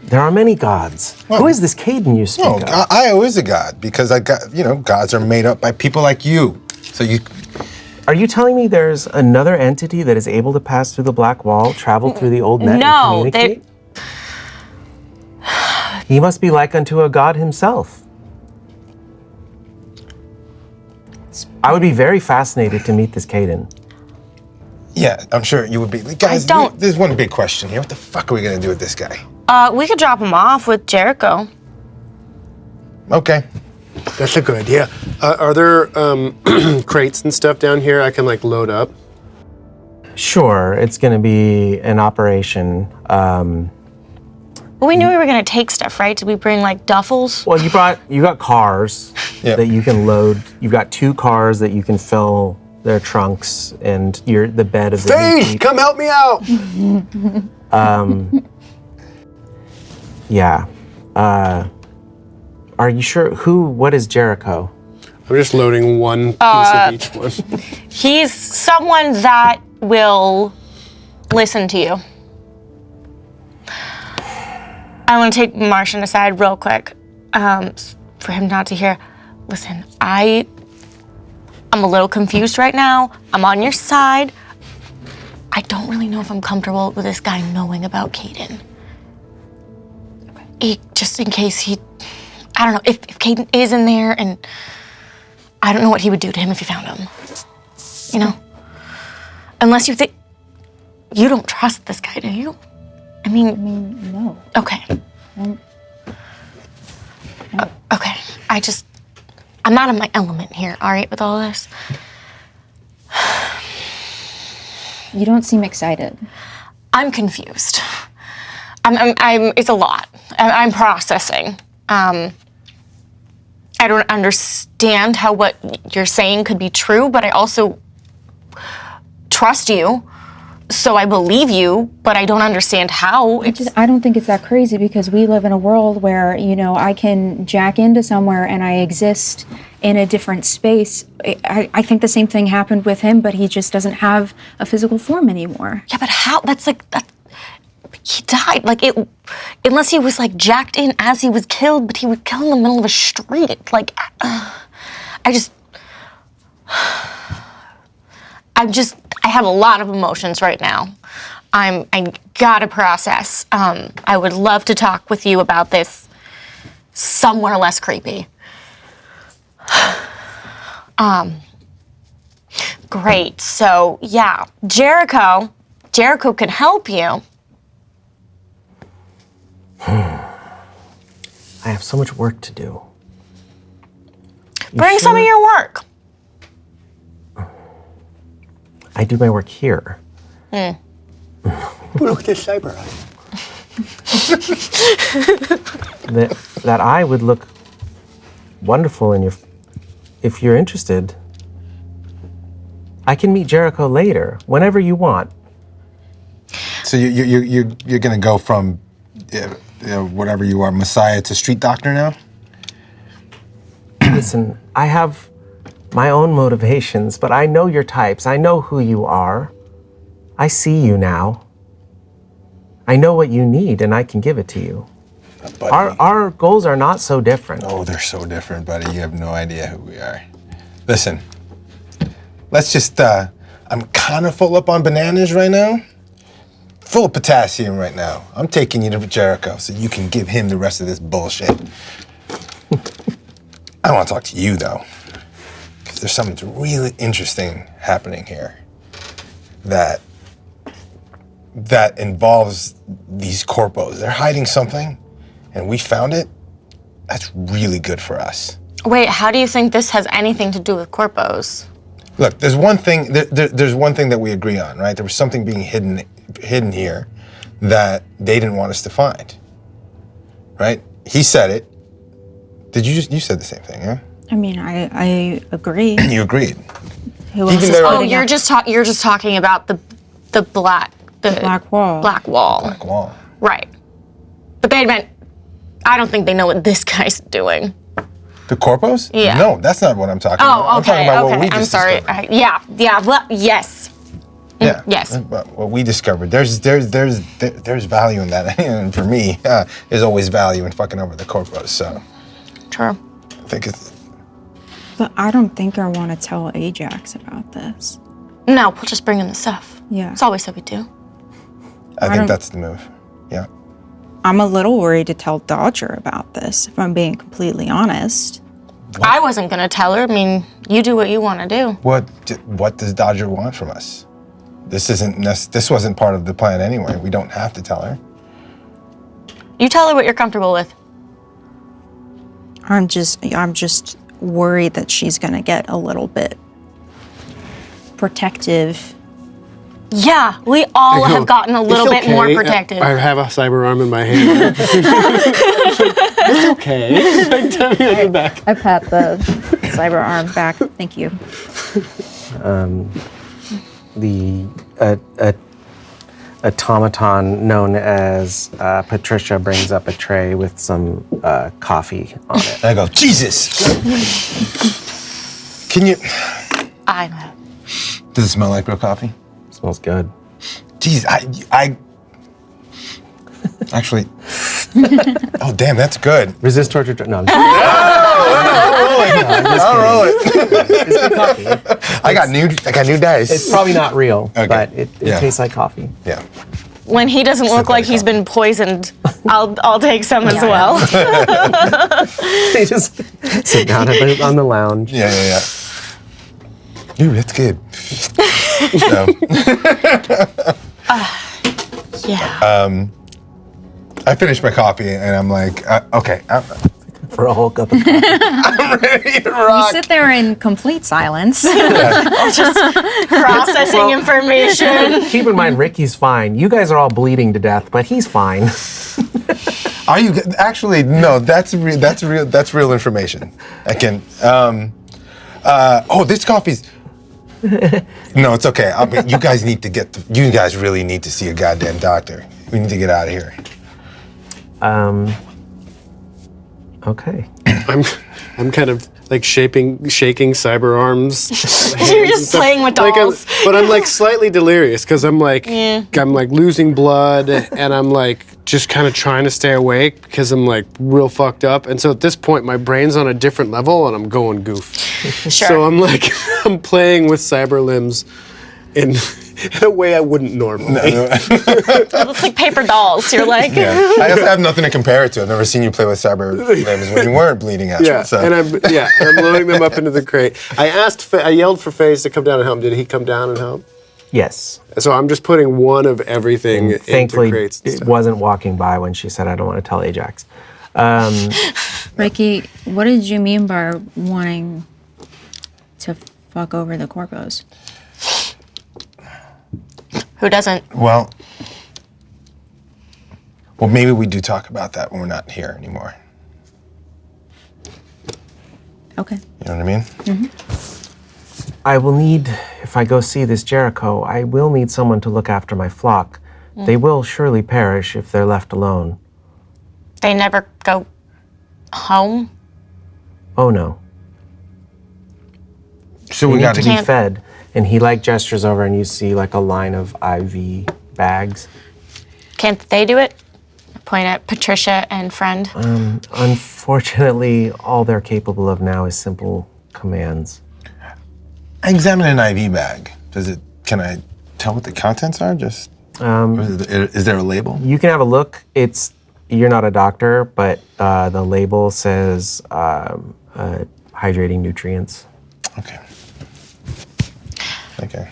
There are many gods. Well, who is this Caden you speak No, of? Io is a god because gods are made up by people like you. So you. Are you telling me there's another entity that is able to pass through the black wall, travel through the old net, No, and communicate? He must be like unto a god himself. I would be very fascinated to meet this Caden. Yeah, I'm sure you would be. Guys, don't- there's one big question here. What the fuck are we gonna do with this guy? We could drop him off with Jericho. Okay. That's a good idea. Are there crates and stuff down here I can load up? Sure, it's going to be an operation. Well, we knew we were gonna take stuff, right? Did we bring duffels? Well, you got cars Yep. that you can load. You've got 2 cars that you can fill their trunks, and the bed of the Face, Jeep. come help me out! Yeah. Are you sure? What is Jericho? I'm just loading one piece of each one. He's someone that will listen to you. I want to take Martian aside real quick, for him not to hear. Listen, I'm a little confused right now. I'm on your side. I don't really know if I'm comfortable with this guy knowing about Caden. Just in case I don't know, if Caden is in there, and I don't know what he would do to him if he found him. You know? Unless you think, you don't trust this guy, do you? I mean, no. Okay. No. Okay, I'm not in my element here, all right, with all this? You don't seem excited. I'm confused. It's a lot. I'm processing. I don't understand how what you're saying could be true, but I also trust you, so I believe you, but I don't understand how. I don't think it's that crazy because we live in a world where, I can jack into somewhere and I exist in a different space. I think the same thing happened with him, but he just doesn't have a physical form anymore. Yeah, but how? He died. Unless he was jacked in as he was killed, but he was killed in the middle of a street. I have a lot of emotions right now. I gotta process. I would love to talk with you about this somewhere less creepy. Great. So yeah, Jericho can help you. I have so much work to do. Bring some of your work. I do my work here. Look at this cyber eye. That eye would look wonderful if you're interested. I can meet Jericho later, whenever you want. So you're gonna go from whatever you are, Messiah, to street doctor now? Listen, I have my own motivations, but I know your types. I know who you are. I see you now. I know what you need, and I can give it to you. Our goals are not so different. Oh, they're so different, buddy. You have no idea who we are. Listen, let's just, I'm kind of full up on bananas right now. Full of potassium right now. I'm taking you to Jericho so you can give him the rest of this bullshit. I want to talk to you, though, because there's something really interesting happening here that involves these corpos. They're hiding something, and we found it. That's really good for us. Wait, how do you think this has anything to do with corpos? Look, there's one thing. There's one thing that we agree on, right? There was something being hidden here that they didn't want us to find, right? He said it. You said the same thing, yeah? I mean, I agree. You agreed. Who else is there- Oh, you're just talking about the black wall. Black wall. Black wall. Right. But they meant, I don't think they know what this guy's doing. The corpos? Yeah. No, that's not what I'm talking about. Oh, I'm talking okay, about what we okay. I'm just sorry. discovered. Yes. Yeah. Yes. But what we discovered, there's value in that, and for me, there's always value in fucking over the corpos. So True. I think it's. But I don't think I want to tell Ajax about this. No, we'll just bring in the stuff. Yeah. It's always what we do. I think don't- that's the move. Yeah. I'm a little worried to tell Dodger about this, if I'm being completely honest. I wasn't gonna tell her. I mean, you do what you want to do. What does Dodger want from us? This wasn't part of the plan anyway. We don't have to tell her. You tell her what you're comfortable with. I'm just worried that she's gonna get a little bit protective. Yeah, we all have gotten a little bit more protective. I have a cyber arm in my hand. It's okay. Tell me on your back. I pat the cyber arm back. Thank you. The automaton known as Patricia brings up a tray with some coffee on it. And I go, Jesus! Can you? I know. Does it smell like real coffee? Smells good. Jeez, I actually. Oh damn, that's good. Resist torture. No, I'm roll it. I'll roll it. It's good coffee. I got new dice. It's probably not real, Okay. but it Yeah. tastes like coffee. Yeah. When he doesn't look like he's been poisoned, I'll take some as well. They just sit down on the lounge. Yeah. Ooh, that's good. So, Yeah. I finished my coffee and I'm like, okay, I'm For a whole cup of coffee. ready to You rock. sit there in complete silence. Processing information. Keep in mind, Ricky's fine. You guys are all bleeding to death, but he's fine. Are you actually? No, that's real information. I can. This coffee's. No, it's okay. You guys need to you guys really need to see a goddamn doctor. We need to get out of here. Okay. I'm kind of like shaking cyber arms. You're just playing with dolls. But I'm like slightly delirious because I'm like losing blood and I'm like just kind of trying to stay awake because I'm like real fucked up. And so at this point my brain's on a different level and I'm going goof. Sure. So I'm like I'm playing with cyber limbs in a way I wouldn't normally. It looks like paper dolls. You're like, Yeah. I also have nothing to compare it to. I've never seen you play with cyber limbs when you weren't bleeding out. Yeah, So. and I'm loading them up into the crate. I yelled for FaZe to come down and help. Did he come down and help? Yes. So I'm just putting one of everything into Thankfully, crates. And it stuff. wasn't walking by when she said, I don't want to tell Ajax. Ricky, what did you mean by wanting to fuck over the corpos? who doesn't? Well, maybe we do talk about that when we're not here anymore. Okay. You know what I mean? I will need, if I go see this Jericho, I will need someone to look after my flock. They will surely perish if they're left alone. They never go home. Oh no. So They we need got to to be fed. And he gestures over and you see like a line of IV bags. Can't they do it? Point at Patricia and friend. Unfortunately, all they're capable of now is simple commands. examine an IV bag. Can I tell what the contents are? Just is there a label? You can have a look. You're not a doctor, but the label says hydrating nutrients. Okay. Okay.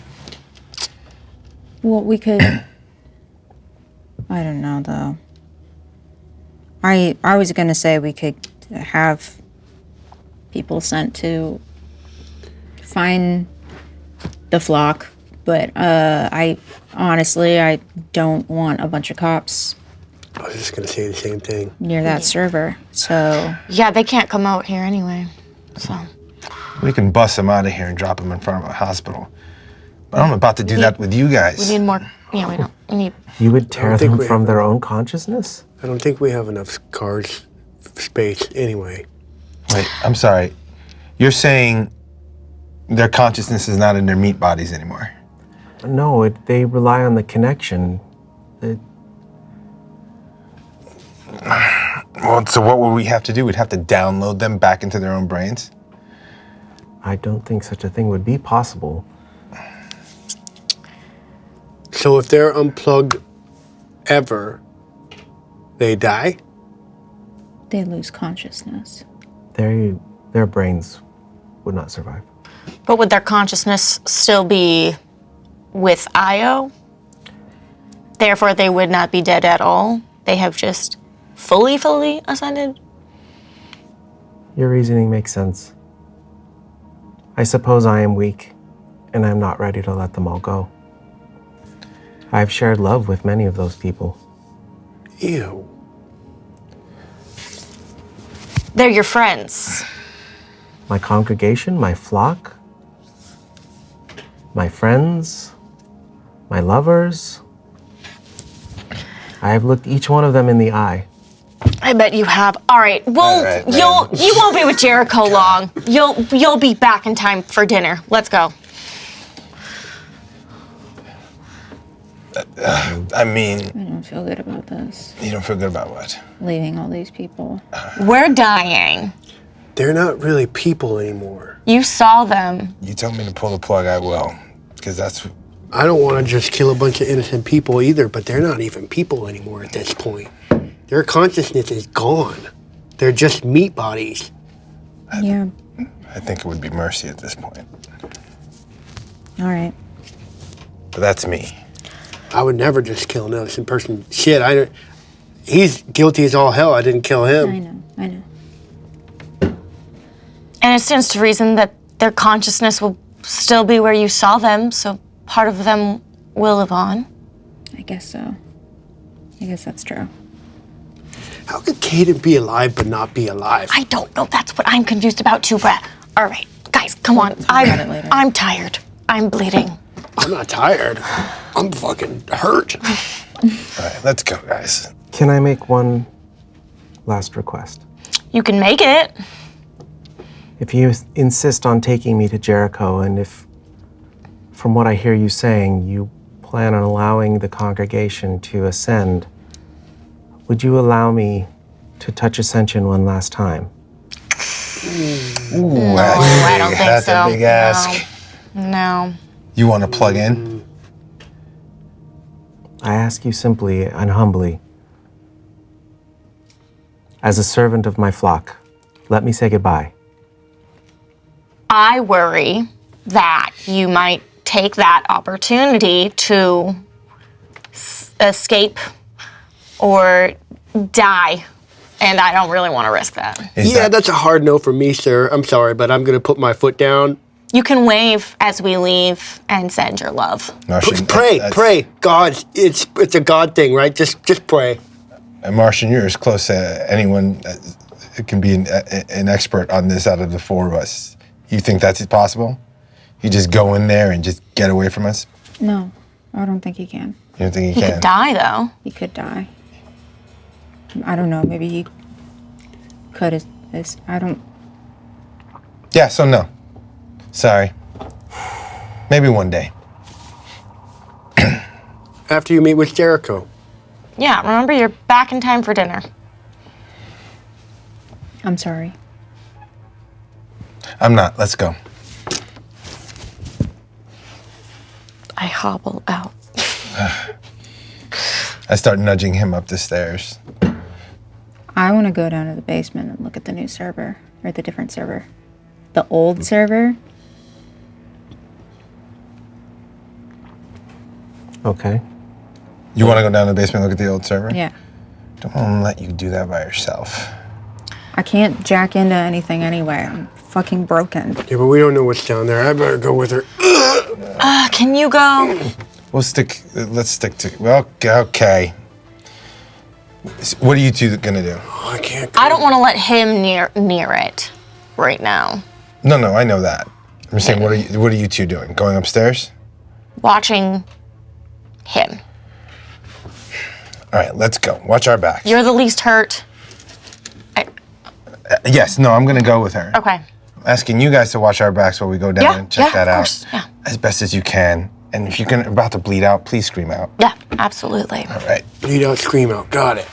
Well, we could. I don't know though. I was gonna say we could have people sent to find the flock, but I don't want a bunch of cops I was just gonna say the same thing. near that server. So Yeah, they can't come out here anyway. So We can bust them out of here and drop them in front of a hospital. But I'm about to do that with you guys. we need more. Yeah, we don't. We need. You would tear think them we from have their own consciousness? I don't think we have enough cars space anyway. Wait, I'm sorry. You're saying their consciousness is not in their meat bodies anymore? No, they rely on the connection. Well, so what would we have to do? We'd have to download them back into their own brains? I don't think such a thing would be possible. So if they're unplugged ever, they die? they lose consciousness. Their brains would not survive. But would their consciousness still be with Io? Therefore, they would not be dead at all. They have just fully ascended. Your reasoning makes sense. I suppose I am weak, and I'm not ready to let them all go. I've shared love with many of those people. Ew. They're your friends. My congregation, my flock, my friends, my lovers. I have looked each one of them in the eye. I bet you have. All right. Well, All right, you won't be with Jericho long. You'll be back in time for dinner. Let's go. I mean, I don't feel good about this. you don't feel good about what? Leaving all these people. We're dying. They're not really people anymore. You saw them. You tell me to pull the plug, I will. Because that's... I don't want to just kill a bunch of innocent people either, but they're not even people anymore at this point. Their consciousness is gone. They're just meat bodies. Yeah. I think it would be mercy at this point. All right. But that's me. I would never just kill an innocent person. Shit, he's guilty as all hell. I didn't kill him. I know. And it stands to reason that their consciousness will still be where you saw them, so part of them will live on. I guess so. I guess that's true. How could Caden be alive but not be alive? I don't know. That's what I'm confused about too, Breh. All right, guys, come on. about it later. I'm tired. I'm bleeding. I'm not tired. I'm fucking hurt. All right, let's go, guys. Can I make one last request? You can make it. If you insist on taking me to Jericho, and if, from what I hear you saying, you plan on allowing the congregation to ascend, would you allow me to touch Ascension one last time? Ooh, I don't think that's so. a big ask. No. You want to plug in? I ask you simply and humbly, as a servant of my flock, let me say goodbye. I worry that you might take that opportunity to escape or die, and I don't really want to risk that. That's a hard no for me, sir. I'm sorry, but I'm gonna put my foot down. You can wave as we leave and send your love. Martian, Pray. God, it's a God thing, right? Just pray. And Martian, you're as close to anyone that can be an expert on this out of the four of us. You think that's possible? You just go in there and just get away from us? No, I don't think he can. You don't think He can? could die, though. He could die. I don't know. Maybe he could. I don't. Yeah, so no. Sorry. Maybe one day. After you meet with Jericho. Yeah, remember, you're back in time for dinner. I'm sorry. I'm not. Let's go. I hobble out. I start nudging him up the stairs. I want to go down to the basement and look at the new server, or the different server. The old server. Okay. You want to go down to the basement and look at the old server? Yeah. Don't want to let you do that by yourself. I can't jack into anything anyway. I'm fucking broken. Yeah, but we don't know what's down there. I better go with her. Can you go? Let's stick to, well, okay. What are you two gonna do? Oh, I can't go. I don't want to let him near it right now. No, I know that. I'm just saying, what are you two doing? Going upstairs? Watching him. All right, let's go. Watch our backs. You're the least hurt. Yes, no, I'm gonna go with her. Okay. Asking you guys to watch our backs while we go down and check that of out. course. Yeah. As best as you can. And if you're about to bleed out, please scream out. Yeah, absolutely. All right. Bleed out, scream out. Got it.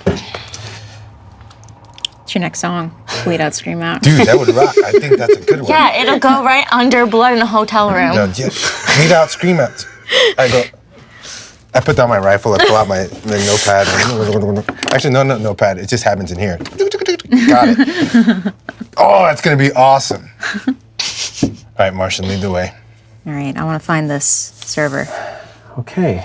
It's your next song. Bleed out, scream out. Dude, that would rock. I think that's a good one. Yeah, it'll go right under Blood in a Hotel Room. No, bleed out, scream out. I put down my rifle, I pull out my notepad. Actually, no notepad. It just happens in here. Got it. Oh, that's gonna be awesome. All right, Martian, lead the way. All right, I want to find this server. Okay.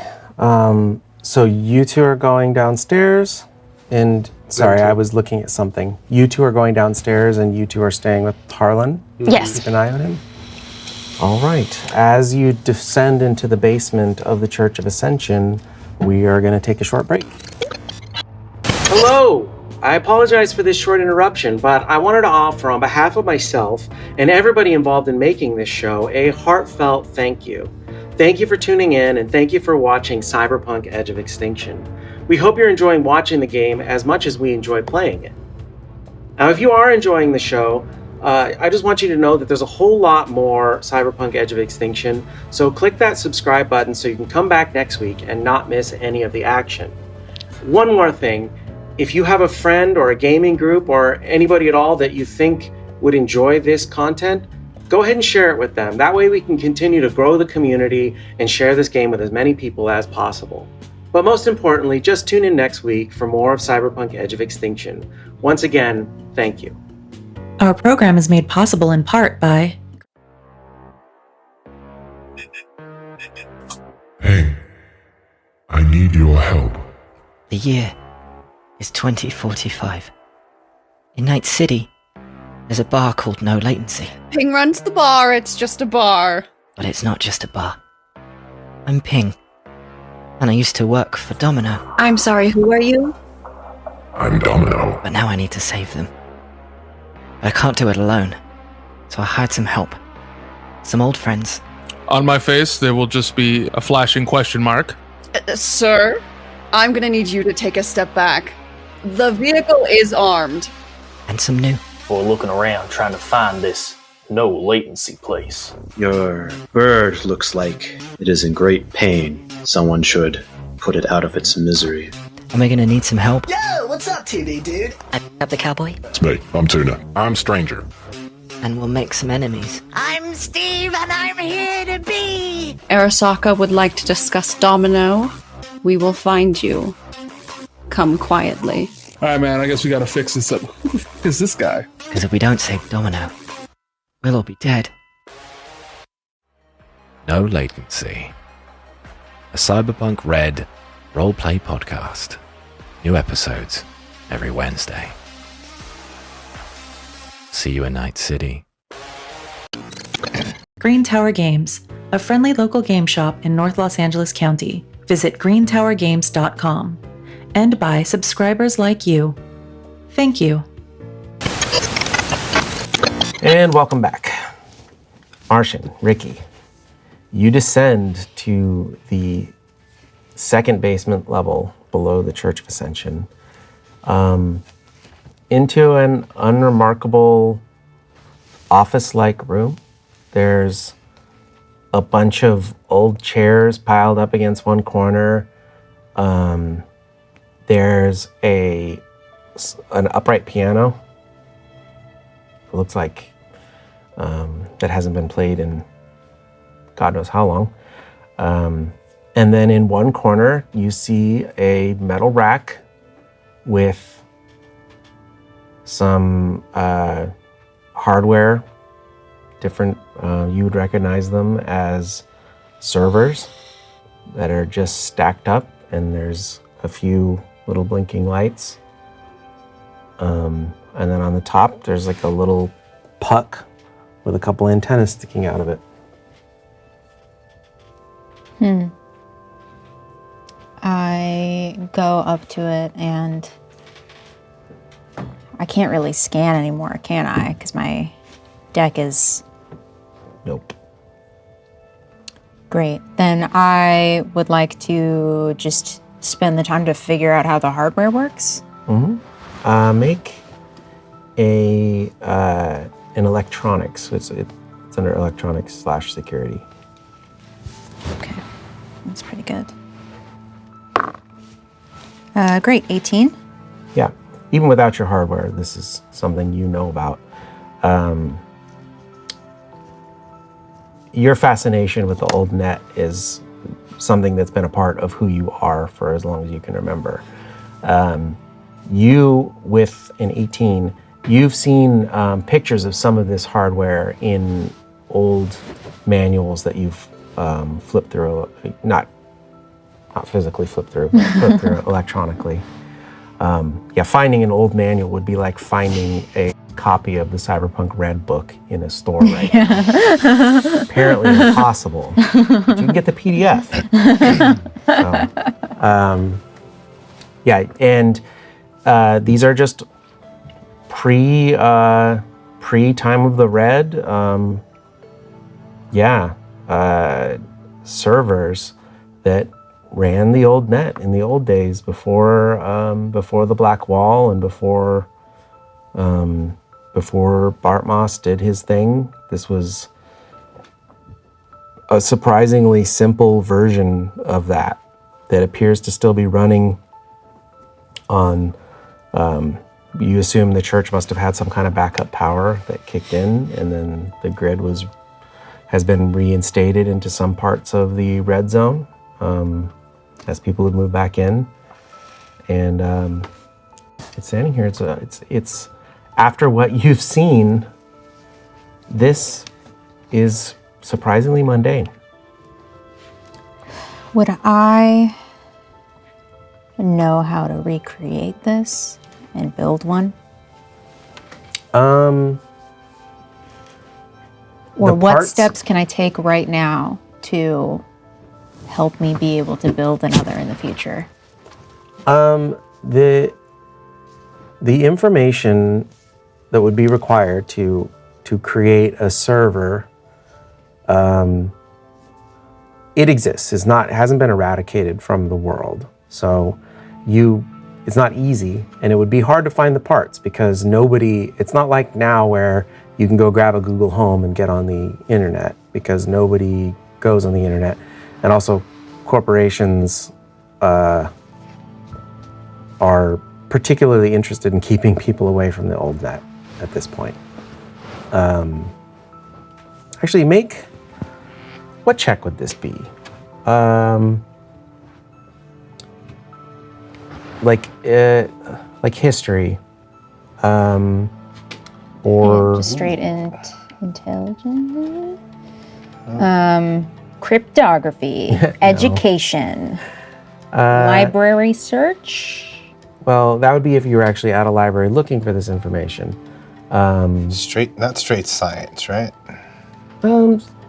So you two are going downstairs, and sorry, I was looking at something. You two are going downstairs, and you two are staying with Harlan? Yes. Keep an eye on him? All right. As you descend into the basement of the Church of Ascension, we are going to take a short break. Hello! I apologize for this short interruption, but I wanted to offer on behalf of myself and everybody involved in making this show a heartfelt thank you. Thank you for tuning in, and thank you for watching Cyberpunk Edge of Extinction. We hope you're enjoying watching the game as much as we enjoy playing it. Now, if you are enjoying the show, I just want you to know that there's a whole lot more Cyberpunk Edge of Extinction, so click that subscribe button so you can come back next week and not miss any of the action. One more thing, if you have a friend or a gaming group or anybody at all that you think would enjoy this content, go ahead and share it with them. That way we can continue to grow the community and share this game with as many people as possible. But most importantly, just tune in next week for more of Cyberpunk Edge of Extinction. Once again, thank you. Our program is made possible in part by Hey, I need your help. The year is 2045. In Night City, there's a bar called No Latency. Ping runs the bar, it's just a bar. But it's not just a bar. I'm Ping, and I used to work for Domino, I'm sorry, who are you? I'm Domino. but now I need to save them. But I can't do it alone, so I hired some help. Some old friends. On my face, there will just be a flashing question mark. Sir, I'm gonna need you to take a step back. The vehicle is armed. And some new. For looking around trying to find this no latency place. Your bird looks like it is in great pain. Someone should put it out of its misery. Am I gonna need some help? Yo, what's up, 2D dude? I up the cowboy, It's me. I'm Tuna. I'm Stranger. and we'll make some enemies. I'm Steve and I'm here to be. Arasaka would like to discuss Domino. We will find you. Come quietly. All right, man, I guess we gotta fix this up. Who the f*** is this guy? Because if we don't save Domino, we'll all be dead. No Latency, a Cyberpunk Red roleplay podcast. New episodes every Wednesday. See you in Night City. Green Tower Games, a friendly local game shop in North Los Angeles County. Visit greentowergames.com. And by subscribers like you. Thank you. And welcome back. Martian, Ricky, you descend to the second basement level below the Church of Ascension, into an unremarkable office-like room. There's a bunch of old chairs piled up against one corner. There's an upright piano. It looks like that hasn't been played in God knows how long. And then in one corner, you see a metal rack with some hardware, different, you would recognize them as servers that are just stacked up, and there's a few little blinking lights. And then on the top, there's like a little puck with a couple antennas sticking out of it. I go up to it and I can't really scan anymore, can I? Because my deck is... Nope. Great. Then I would like to just spend the time to figure out how the hardware works. Make an electronics. It's under electronics / security. Okay, that's pretty good. Great, 18. Yeah, even without your hardware, this is something you know about. Your fascination with the old net is something that's been a part of who you are for as long as you can remember. You, with an 18, you've seen pictures of some of this hardware in old manuals that you've flipped through, not physically flipped through, but flipped through electronically. Finding an old manual would be like finding a copy of the Cyberpunk Red book in a store right now. Apparently impossible. But you can get the PDF. These are just pre Time of the Red, servers that ran the old net in the old days before the Black Wall and before Bart Moss did his thing. This was a surprisingly simple version of that appears to still be running on you assume the church must have had some kind of backup power that kicked in, and then the grid has been reinstated into some parts of the red zone as people have moved back in. And it's standing here. It's after what you've seen, this is surprisingly mundane. Would I know how to recreate this and build one? Or what steps can I take right now to help me be able to build another in the future? The information that would be required to create a server, it exists. It hasn't been eradicated from the world. So it's not easy, and it would be hard to find the parts because it's not like now where you can go grab a Google Home and get on the internet, because nobody goes on the internet. And also corporations are particularly interested in keeping people away from the old net at this point. Actually, what check would this be? Like history, or just straight intelligence, cryptography, education, library search. Well, that would be if you were actually at a library looking for this information. Not straight science, right?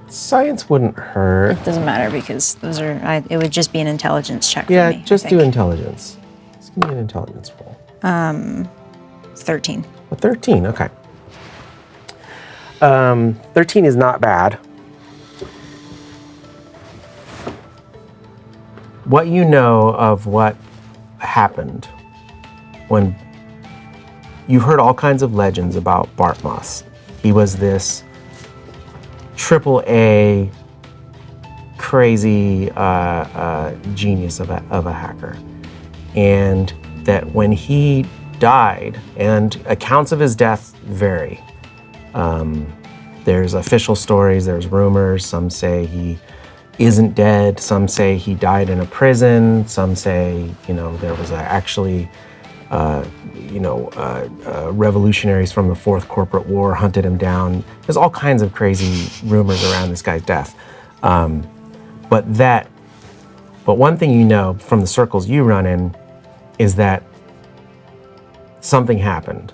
Science wouldn't hurt. It doesn't matter because it would just be an intelligence check for me. Yeah, just do intelligence. Just give me an intelligence roll. 13. 13, okay. 13 is not bad. What you know of what happened when you've heard all kinds of legends about Bartmoss. He was this AAA crazy genius of a hacker. And that when he died, and accounts of his death vary. There's official stories, there's rumors, some say he isn't dead, some say he died in a prison, some say, there was actually revolutionaries from the Fourth Corporate War hunted him down. There's all kinds of crazy rumors around this guy's death. But one thing you know from the circles you run in is that something happened,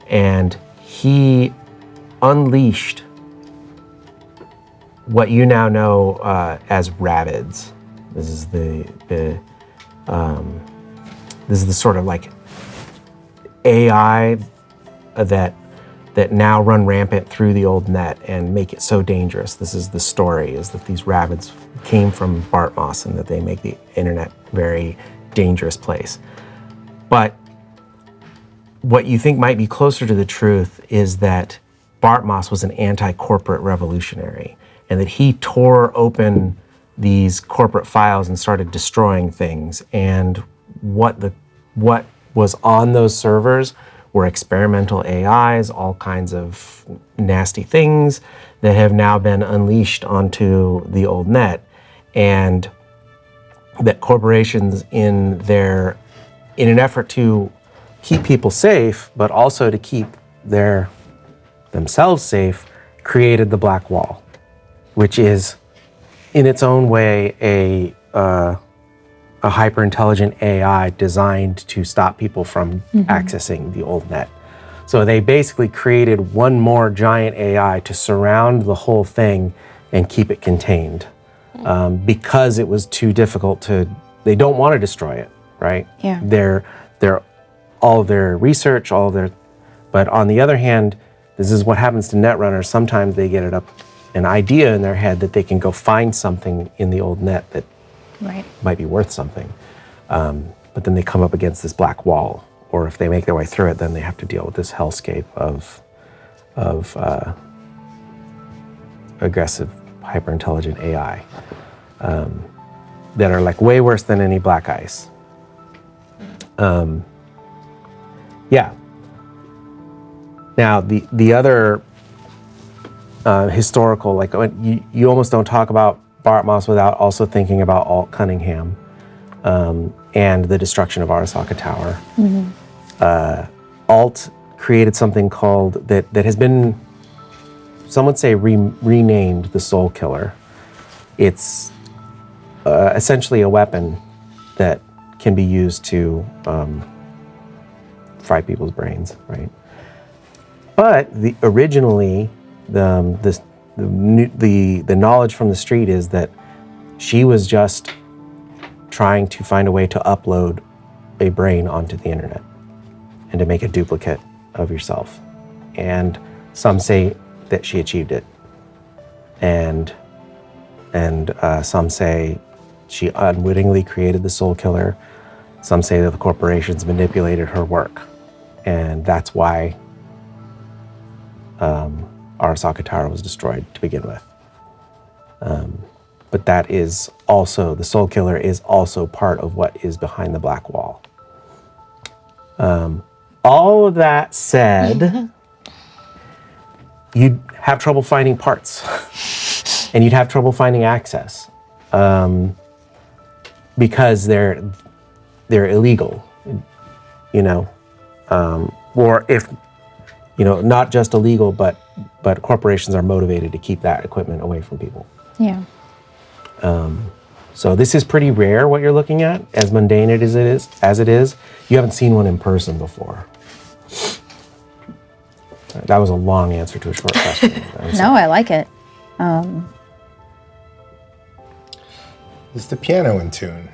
and he unleashed what you now know as rabbits. This is the sort of like AI that now run rampant through the old net and make it so dangerous. This is the story, is that these rabbits came from Bartmoss and that they make the internet a very dangerous place. But what you think might be closer to the truth is that Bartmoss was an anti-corporate revolutionary, and that he tore open these corporate files and started destroying things. And what was on those servers were experimental AIs, all kinds of nasty things that have now been unleashed onto the old net. And that corporations in an effort to keep people safe, but also to keep themselves safe, created the Black Wall, which is in its own way a hyper-intelligent AI designed to stop people from accessing the old net. So they basically created one more giant AI to surround the whole thing and keep it contained, because it was too difficult they don't want to destroy it, right? Yeah. They're all their research, but on the other hand, this is what happens to netrunners. Sometimes they get an idea in their head that they can go find something in the old net that might be worth something. But then they come up against this black wall, or if they make their way through it, then they have to deal with this hellscape of aggressive, hyper-intelligent AI that are like way worse than any black ice. Now, the other historical, like you almost don't talk about Bartmoss without also thinking about Alt Cunningham and the destruction of Arasaka Tower. Alt created something called, that has been, some would say, renamed the Soul Killer. It's essentially a weapon that can be used to fry people's brains, right? But originally, the knowledge from the street is that she was just trying to find a way to upload a brain onto the internet and to make a duplicate of yourself. And some say that she achieved it, and some say she unwittingly created the Soul Killer. Some say that the corporations manipulated her work, and that's why Arasaka Tower was destroyed to begin with. But that is also, the Soul Killer is also part of what is behind the Black Wall. All of that said, you'd have trouble finding parts, and you'd have trouble finding access, because they're illegal, or if, not just illegal, but corporations are motivated to keep that equipment away from people. Yeah. So this is pretty rare, what you're looking at, as mundane as it is. You haven't seen one in person before. That was a long answer to a short question. No, I like it. Is the piano in tune?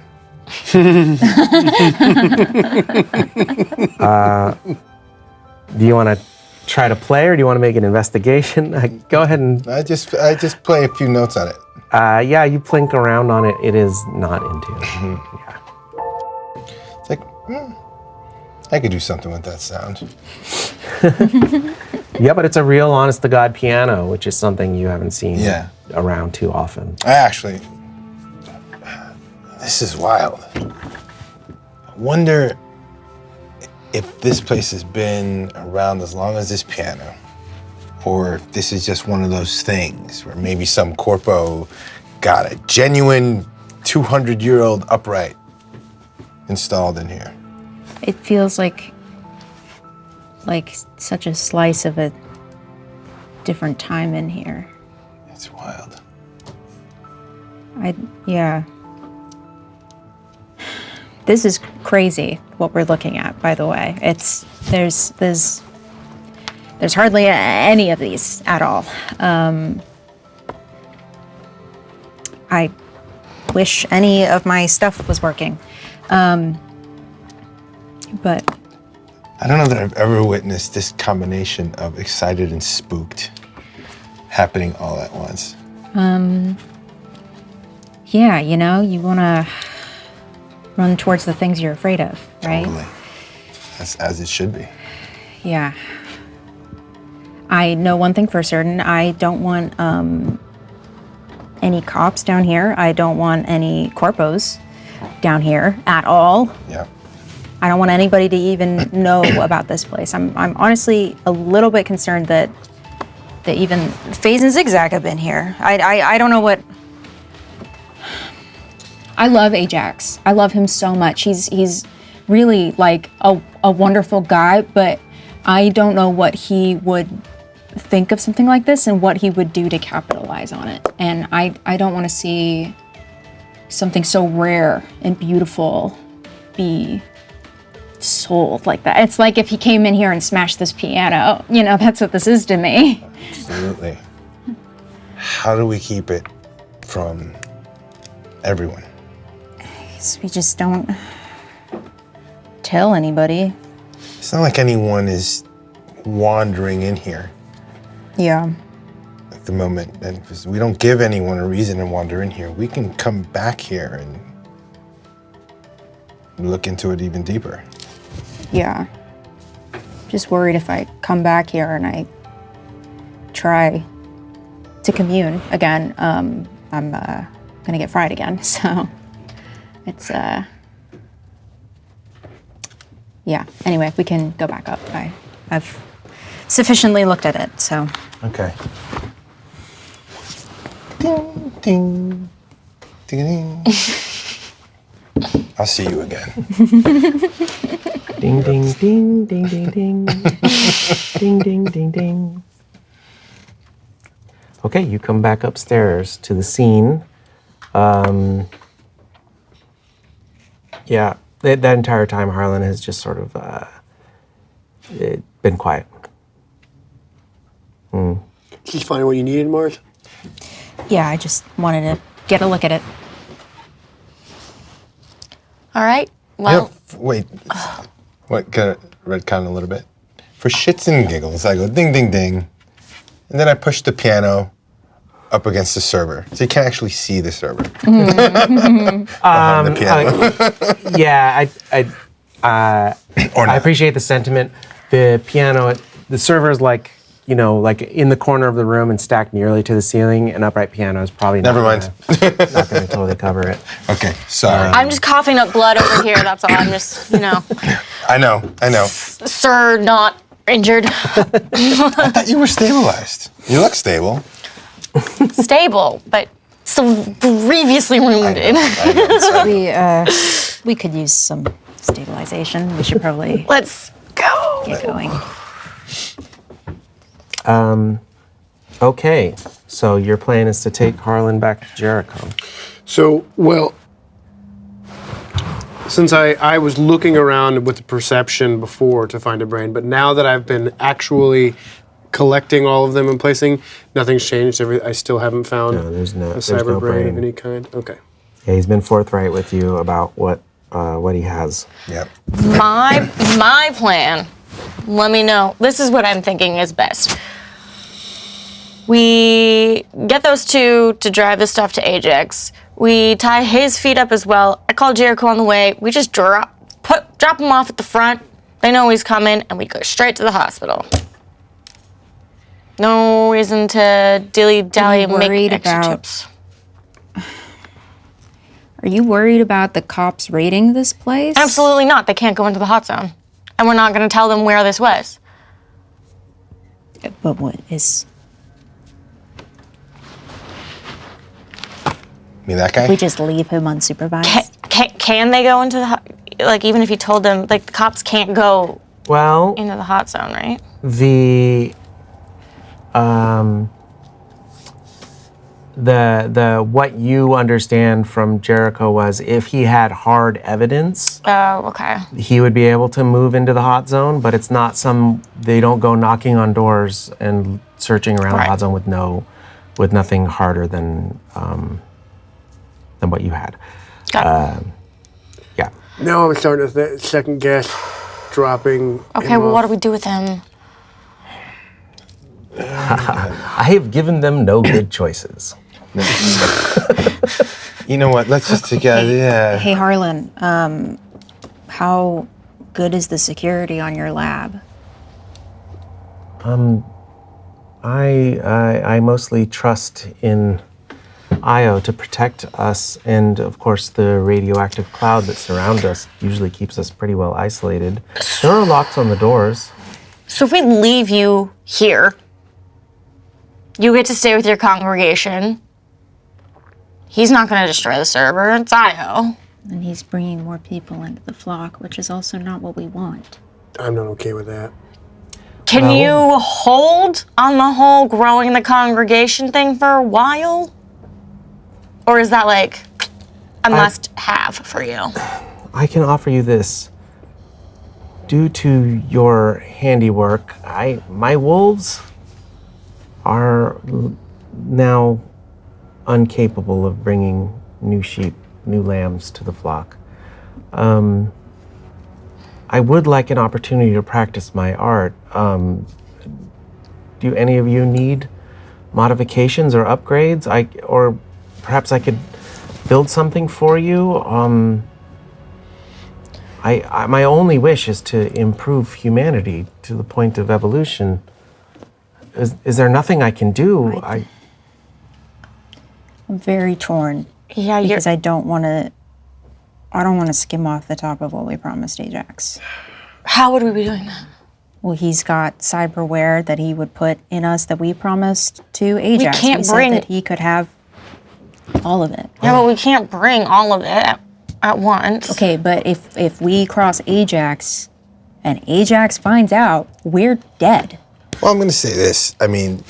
Do you want to try to play, or do you want to make an investigation? Go ahead and... I just play a few notes on it. Yeah, you plink around on it. It is not in tune. Yeah. It's like, I could do something with that sound. Yeah, but it's a real honest-to-God piano, which is something you haven't seen around too often. This is wild. I wonder if this place has been around as long as this piano, or if this is just one of those things where maybe some corpo got a genuine 200-year-old upright installed in here. It feels like such a slice of a different time in here. It's wild. Yeah. This is crazy what we're looking at, by the way. There's hardly any of these at all. I wish any of my stuff was working. But I don't know that I've ever witnessed this combination of excited and spooked happening all at once. Yeah, you want to run towards the things you're afraid of, right? Totally. As it should be. Yeah. I know one thing for certain. I don't want any cops down here. I don't want any corpos down here at all. Yeah. I don't want anybody to even know about this place. I'm honestly a little bit concerned that even FaZe and Zigzag have been here. I don't know what... I love Ajax. I love him so much. He's really like a wonderful guy, but I don't know what he would think of something like this and what he would do to capitalize on it. And I don't want to see something so rare and beautiful be sold like that. It's like if he came in here and smashed this piano. That's what this is to me. Absolutely. How do we keep it from everyone? We just don't tell anybody. It's not like anyone is wandering in here Yeah. at the moment. And because we don't give anyone a reason to wander in here, we can come back here and look into it even deeper. Yeah. Just worried if I come back here and I try to commune again, I'm gonna get fried again. So it's yeah. Anyway, we can go back up. I've sufficiently looked at it, so. Okay. Ding, ding, ding, ding. I'll see you again. Ding, ding, ding, ding, ding, ding. Ding, ding, ding, ding. Okay, you come back upstairs to the scene. Yeah, that entire time, Harlan has just sort of been quiet. Did you find what you needed, Mars? Yeah, I just wanted to get a look at it. All right. Well, Wait. What? Can I retcon a little bit? For shits and giggles, I go ding, ding, ding. And then I push the piano up against the server. So you can't actually see the server. Behind the piano. Yeah, I appreciate the sentiment. The piano, the server is like, like in the corner of the room and stacked nearly to the ceiling. An upright piano is probably not going to totally cover it. Okay, sorry. I'm just coughing up blood over here. That's all. I'm just, I know. Sir, not injured. I thought you were stabilized. You look stable. Stable, but so grievously wounded. We could use some stabilization. We should probably Let's go. get going. Okay, so your plan is to take Harlan back to Jericho. So, well, since I was looking around with the perception before to find a brain, but now that I've been actually collecting all of them and placing, nothing's changed. I still haven't found a cyber brain of any kind. Okay. Yeah, he's been forthright with you about what he has. Yep. My plan. Let me know. This is what I'm thinking is best. We get those two to drive the stuff to Ajax. We tie his feet up as well. I call Jericho on the way. We just drop him off at the front. They know he's coming, and we go straight to the hospital. No reason to dilly-dally and make extra trips. Are you worried about the cops raiding this place? Absolutely not. They can't go into the hot zone. And we're not going to tell them where this was. But what is... Me, that guy? We just leave him unsupervised? Can they go into the... even if you told them, the cops can't go into the hot zone, right? The what you understand from Jericho was if he had hard evidence, okay, he would be able to move into the hot zone, but it's not they don't go knocking on doors and searching around the hot zone with nothing harder than what you had. Got it. Yeah. Now I'm starting to second guess dropping. Okay, well, what do we do with him? I have given them no good choices. You know what? Let's just together. Yeah. Hey, Harlan, how good is the security on your lab? I mostly trust in Io to protect us, and of course the radioactive cloud that surrounds us usually keeps us pretty well isolated. There are locks on the doors. So if we leave you here, you get to stay with your congregation. He's not going to destroy the server. It's Io. And he's bringing more people into the flock, which is also not what we want. I'm not okay with that. Can you hold on the whole growing the congregation thing for a while? Or is that a must-have for you? I can offer you this. Due to your handiwork, my wolves are now incapable of bringing new sheep, new lambs to the flock. I would like an opportunity to practice my art. Do any of you need modifications or upgrades? Or perhaps I could build something for you? My only wish is to improve humanity to the point of evolution. Is there nothing I can do? I'm very torn. Yeah, because I don't want to skim off the top of what we promised Ajax. How would we be doing that? Well, he's got cyberware that he would put in us that we promised to Ajax. can't said bring- that he could have all of it. Yeah, but we can't bring all of it at once. Okay, but if we cross Ajax and Ajax finds out, we're dead. Well, I'm going to say this. I mean,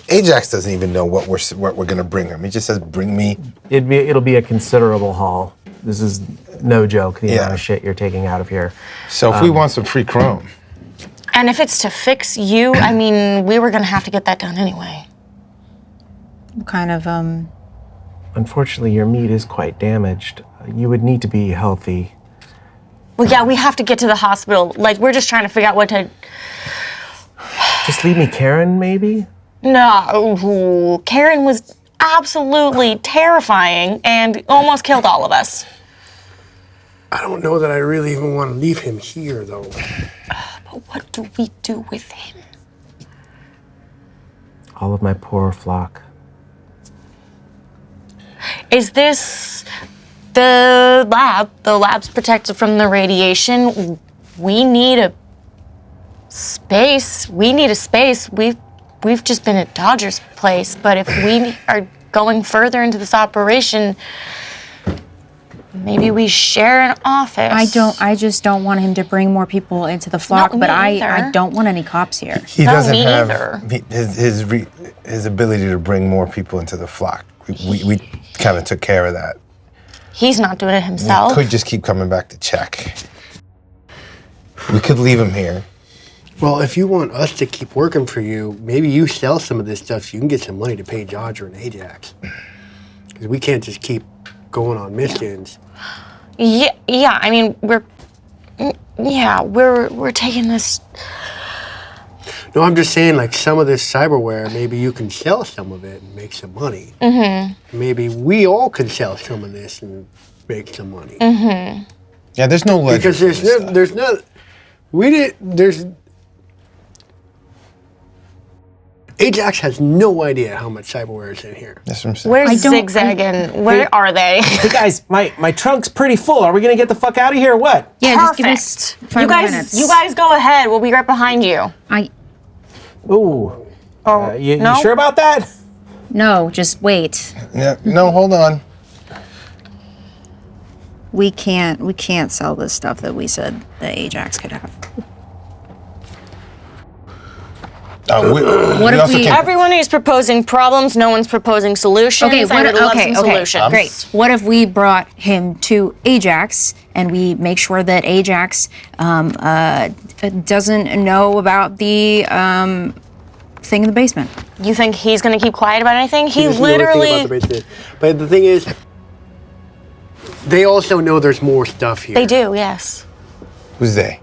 Ajax doesn't even know what we're going to bring him. He just says, "Bring me." It'll be a considerable haul. This is no joke. The amount of shit you're taking out of here. So if we want some free chrome, And if it's to fix you, I mean, we were gonna have to get that done anyway. What kind of Unfortunately, your meat is quite damaged. You would need to be healthy. Well, yeah, we have to get to the hospital. Like, we're just trying to figure out what to. Just leave me Karen, maybe? No, Karen was absolutely terrifying and almost killed all of us. I don't know that I really even want to leave him here, though. But what do we do with him? All of my poor flock. Is this the lab? The lab's protected from the radiation. We need a space. We need a space. We've just been at Dodger's place, but if we are going further into this operation, maybe we share an office. I just don't want him to bring more people into the flock, No, but me I either. don't want any cops here. he No, doesn't me have either. his ability to bring more people into the flock. We kind of took care of that. He's not doing it We himself. could just keep coming back to check. We could leave him here. Well, if you want us to keep working for you, maybe you sell some of this stuff so you can get some money to pay Dodger and Ajax. Because we can't just keep going on missions. Yeah. I mean, we're taking this. No, I'm just saying, like, some of this cyberware, maybe you can sell some of it and make some money. Mm-hmm. Maybe we all can sell some of this and make some money. Mm-hmm. Yeah, there's no ledger. Because Ajax has no idea how much cyberware is in here. That's what I'm saying. Where's Zigzag and where are they? Hey guys, my trunk's pretty full. Are we gonna get the fuck out of here or what? Yeah, Perfect. just give us 5 minutes. You guys go ahead. We'll be right behind you. Ooh. You no? sure about that? No, just wait. Yeah, no, hold on. We can't sell this stuff that we said that Ajax could have. What if Everyone is proposing problems. No one's proposing solutions. Okay, I would love some solutions. Great. What if we brought him to Ajax and we make sure that Ajax doesn't know about the thing in the basement? You think he's going to keep quiet about anything? He doesn't know anything literally. about the basement. But the thing is, they also know there's more stuff here. They do, yes. Who's they?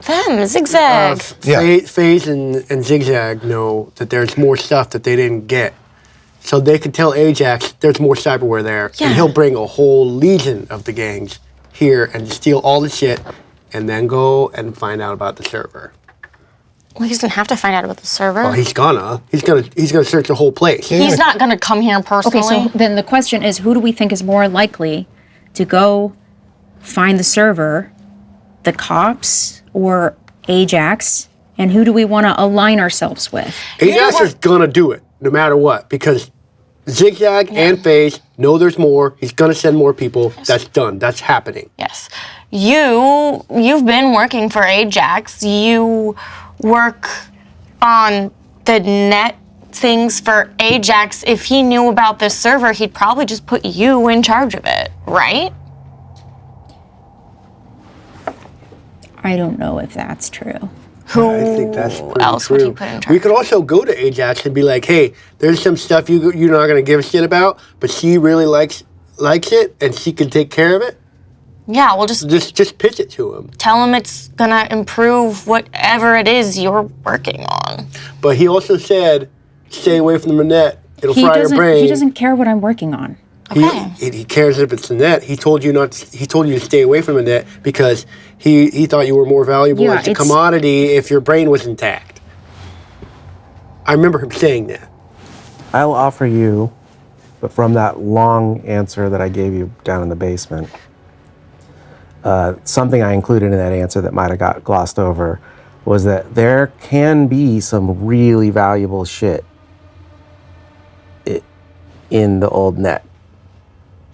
Them, Zigzag. FaZe and Zigzag know that there's more stuff that they didn't get. So they can tell Ajax there's more cyberware there, and he'll bring a whole legion of the gangs here and steal all the shit, and then go and find out about the server. Well, he doesn't have to find out about the server. Well, he's gonna search the whole place. He's not going to come here personally. Okay, so then the question is, who do we think is more likely to go find the server, the cops or Ajax? And who do we want to align ourselves with? Ajax is gonna do it, no matter what, because Zigzag and FaZe know there's more. He's gonna send more people. That's done. That's happening. Yes. You've been working for Ajax. You work on the net things for Ajax. If he knew about this server, he'd probably just put you in charge of it, right? I don't know if that's true. I think that's pretty else true. would he put in charge? We could also go to Ajax and be like, "Hey, there's some stuff you're not gonna give a shit about, but she really likes it, and she can take care of it." Yeah, we'll just pitch it to him. tell him it's gonna improve whatever it is you're working on. But he also said, "Stay away from the net. It'll fry your brain." He doesn't care what I'm working on. He cares if it's the net. He told you He told you to stay away from the net because he thought you were more valuable as a commodity if your brain was intact. I remember him saying that. I'll offer you, but from that long answer that I gave you down in the basement, something I included in that answer that might have got glossed over. was that there can be some really valuable shit in the old net.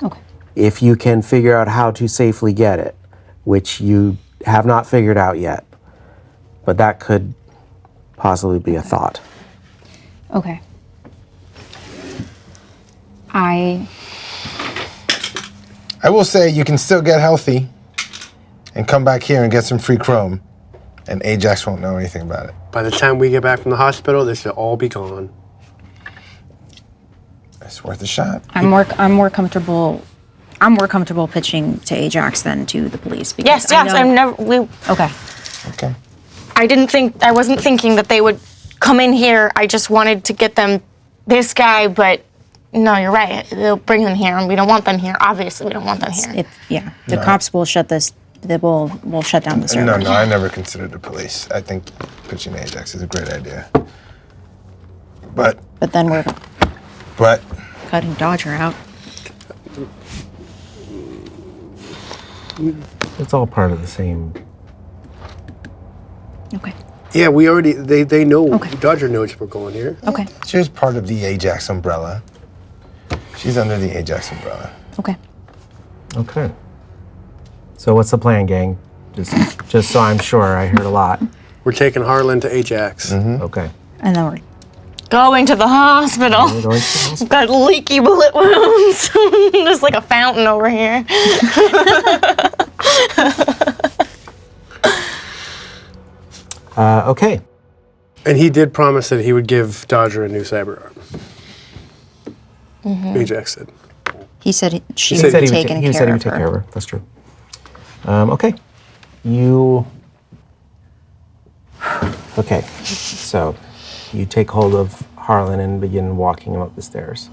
Okay. If you can figure out how to safely get it, which you have not figured out yet, but that could possibly be a thought. Okay. I will say you can still get healthy and come back here and get some free chrome, and Ajax won't know anything about it. By the time we get back from the hospital, this will all be gone. It's worth a shot. I'm more comfortable pitching to Ajax than to the police. Because Yes, I'm never. Okay. Okay. I wasn't thinking that they would come in here. I just wanted to get them this guy, but no, you're right. They'll bring them here, and we don't want them here. Obviously, we don't want them here. The cops will shut this. They will shut down the server. No, I never considered the police. I think pitching to Ajax is a great idea. But then we're cutting Dodger out. It's all part of the same. Okay. Yeah, we already, they know, Dodger knows we're going here. Okay. She's part of the Ajax umbrella. She's under the Ajax umbrella. Okay. Okay. So what's the plan, gang? Just so I'm sure, I heard a lot. We're taking Harlan to Ajax. Okay. And then we're Going to the hospital. Got leaky bullet wounds. There's like a fountain over here. Okay. And he did promise that he would give Dodger a new cyber arm. Ajax said. He said he would take care of her. That's true. Okay. Okay. So you take hold of Harlan and begin walking him up the stairs.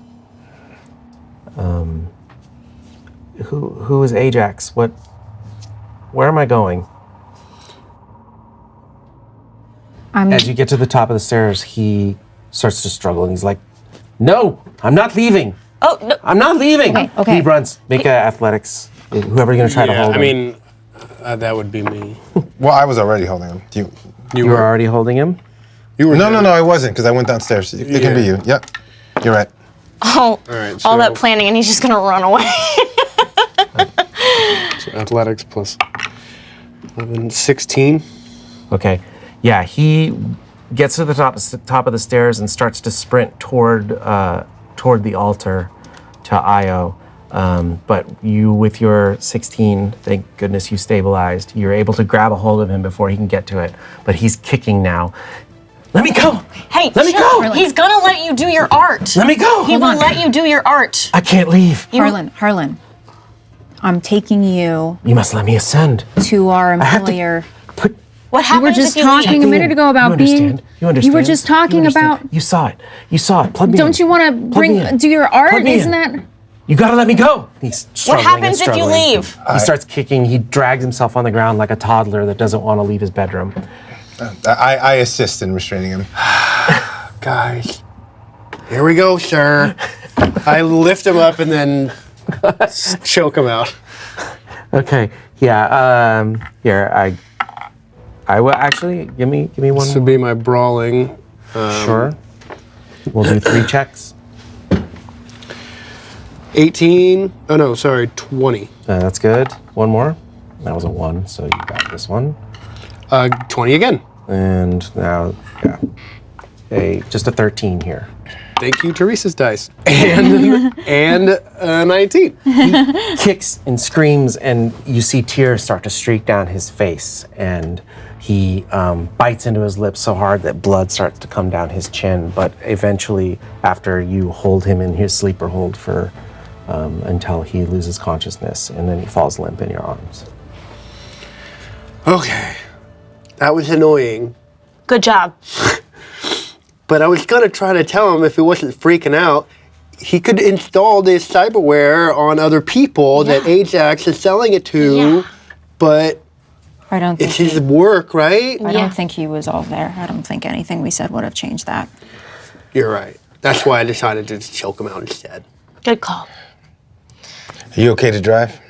Who is Ajax? Where am I going? As you get to the top of the stairs, he starts to struggle and he's like, "No, I'm not leaving. Oh, no. I'm not leaving." Okay. He runs. Make athletics. Whoever you're gonna try to hold him. I mean, that would be me. Well, I was already holding him. You were already holding him? You were No, I wasn't, because I went downstairs. It can be you. Yep. You're right. Oh, All right, all that planning, and he's just gonna run away. So athletics plus 11, 16. Okay. Yeah, he gets to the top of the stairs and starts to sprint toward the altar to Io. But you, with your 16, thank goodness you stabilized. You're able to grab a hold of him before he can get to it. But he's kicking now. Let me go! Hey, let me go! He's gonna let you do your art. Let me go! He will let you do your art. I can't leave. Harlan, I'm taking you You must let me ascend. to our employer. What You were happens just if you talking a leave? minute ago about being. You understand? You were just talking about. You saw it. You saw it. Plug me in. Don't you want to Plug me in. do your art? Plug me Isn't in. that? You gotta let me go. He's struggling happens and if you struggling. leave? He starts kicking. He drags himself on the ground like a toddler that doesn't want to leave his bedroom. I assist in restraining him. Guys, here we go, sir. I lift him up and then choke him out. Okay. Yeah. Here, I will actually give me one. This would be my brawling. Sure. We'll do 3 checks. 18. Oh no, sorry, 20. That's good. One more. That was a 1, so you got this one. 20 again. And now, yeah. Just a 13 here. Thank you, Teresa's dice. And 19. He kicks and screams, and you see tears start to streak down his face, and he bites into his lips so hard that blood starts to come down his chin. But eventually, after you hold him in his sleeper hold for until he loses consciousness, and then he falls limp in your arms. Okay. That was annoying. Good job. But I was gonna try to tell him if he wasn't freaking out, he could install this cyberware on other people that Ajax is selling it to, but I don't think it's his work, right? I don't think he was all there. I don't think anything we said would have changed that. You're right. That's why I decided to just choke him out instead. Good call. Are you okay to drive?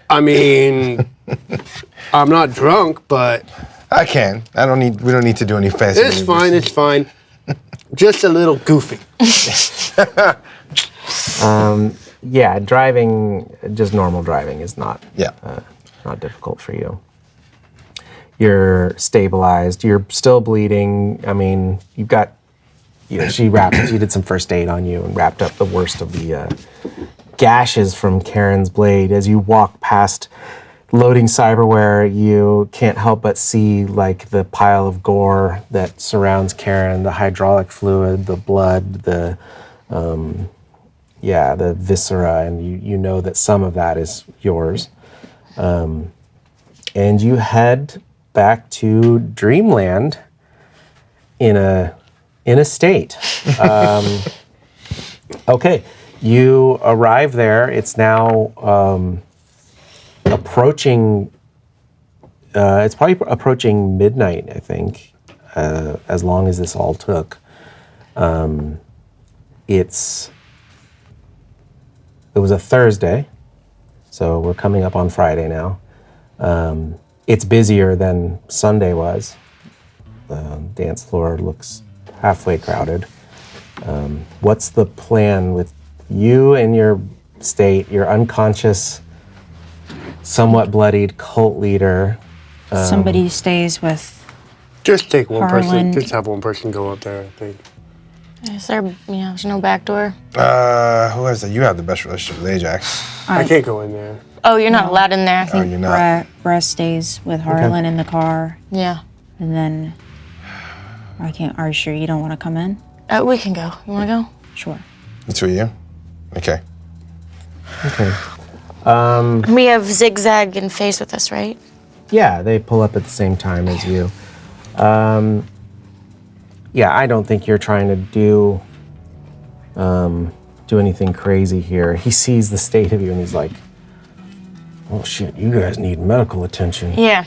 I mean, I'm not drunk, but I can. I don't need. We don't need to do any fancy. It's fine. It's fine. Just a little goofy. Yeah, driving, just normal driving is not. Yeah. Not difficult for you. You're stabilized. You're still bleeding. I mean, you've got. She did some first aid on you and wrapped up the worst of the gashes from Karen's blade. As you walk past loading cyberware, you can't help but see like the pile of gore that surrounds Karen, the hydraulic fluid, the blood, the viscera, and you know that some of that is yours. And you head back to Dreamland in a state. Okay, you arrive there. It's now approaching. It's probably approaching midnight, I think, as long as this all took. It was a Thursday, so we're coming up on Friday now. It's busier than Sunday was. The dance floor looks halfway crowded. What's the plan with you and your state, your unconscious, somewhat bloodied cult leader? Somebody stays with. Just take one person. Harlan. Just have one person go up there, I think. Is there, there's no back door? Who has that? You have the best relationship with Ajax. I can't go in there. Oh, you're not allowed in there. I think you're not. Breh stays with Harlan in the car. Yeah. And then are you sure you don't want to come in? We can go. You want to go? Sure. The two of you? Okay. We have Zigzag and Face with us, right? Yeah, they pull up at the same time as you. Yeah, I don't think you're trying to do anything crazy here. He sees the state of you and he's like, oh shit, you guys need medical attention. Yeah.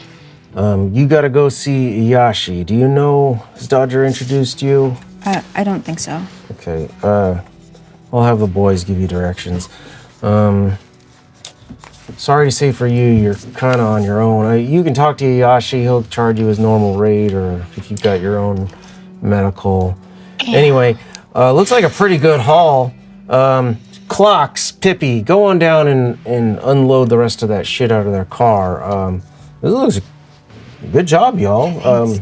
You gotta go see Iyashi. Do you know, has Dodger introduced you? I don't think so. Okay, I'll have the boys give you directions. Sorry to say for you, you're kind of on your own. You can talk to Iyashi, he'll charge you his normal rate, or if you've got your own medical. Anyway, looks like a pretty good haul. Clocks, Pippi, go on down and unload the rest of that shit out of their car. This looks good job, y'all.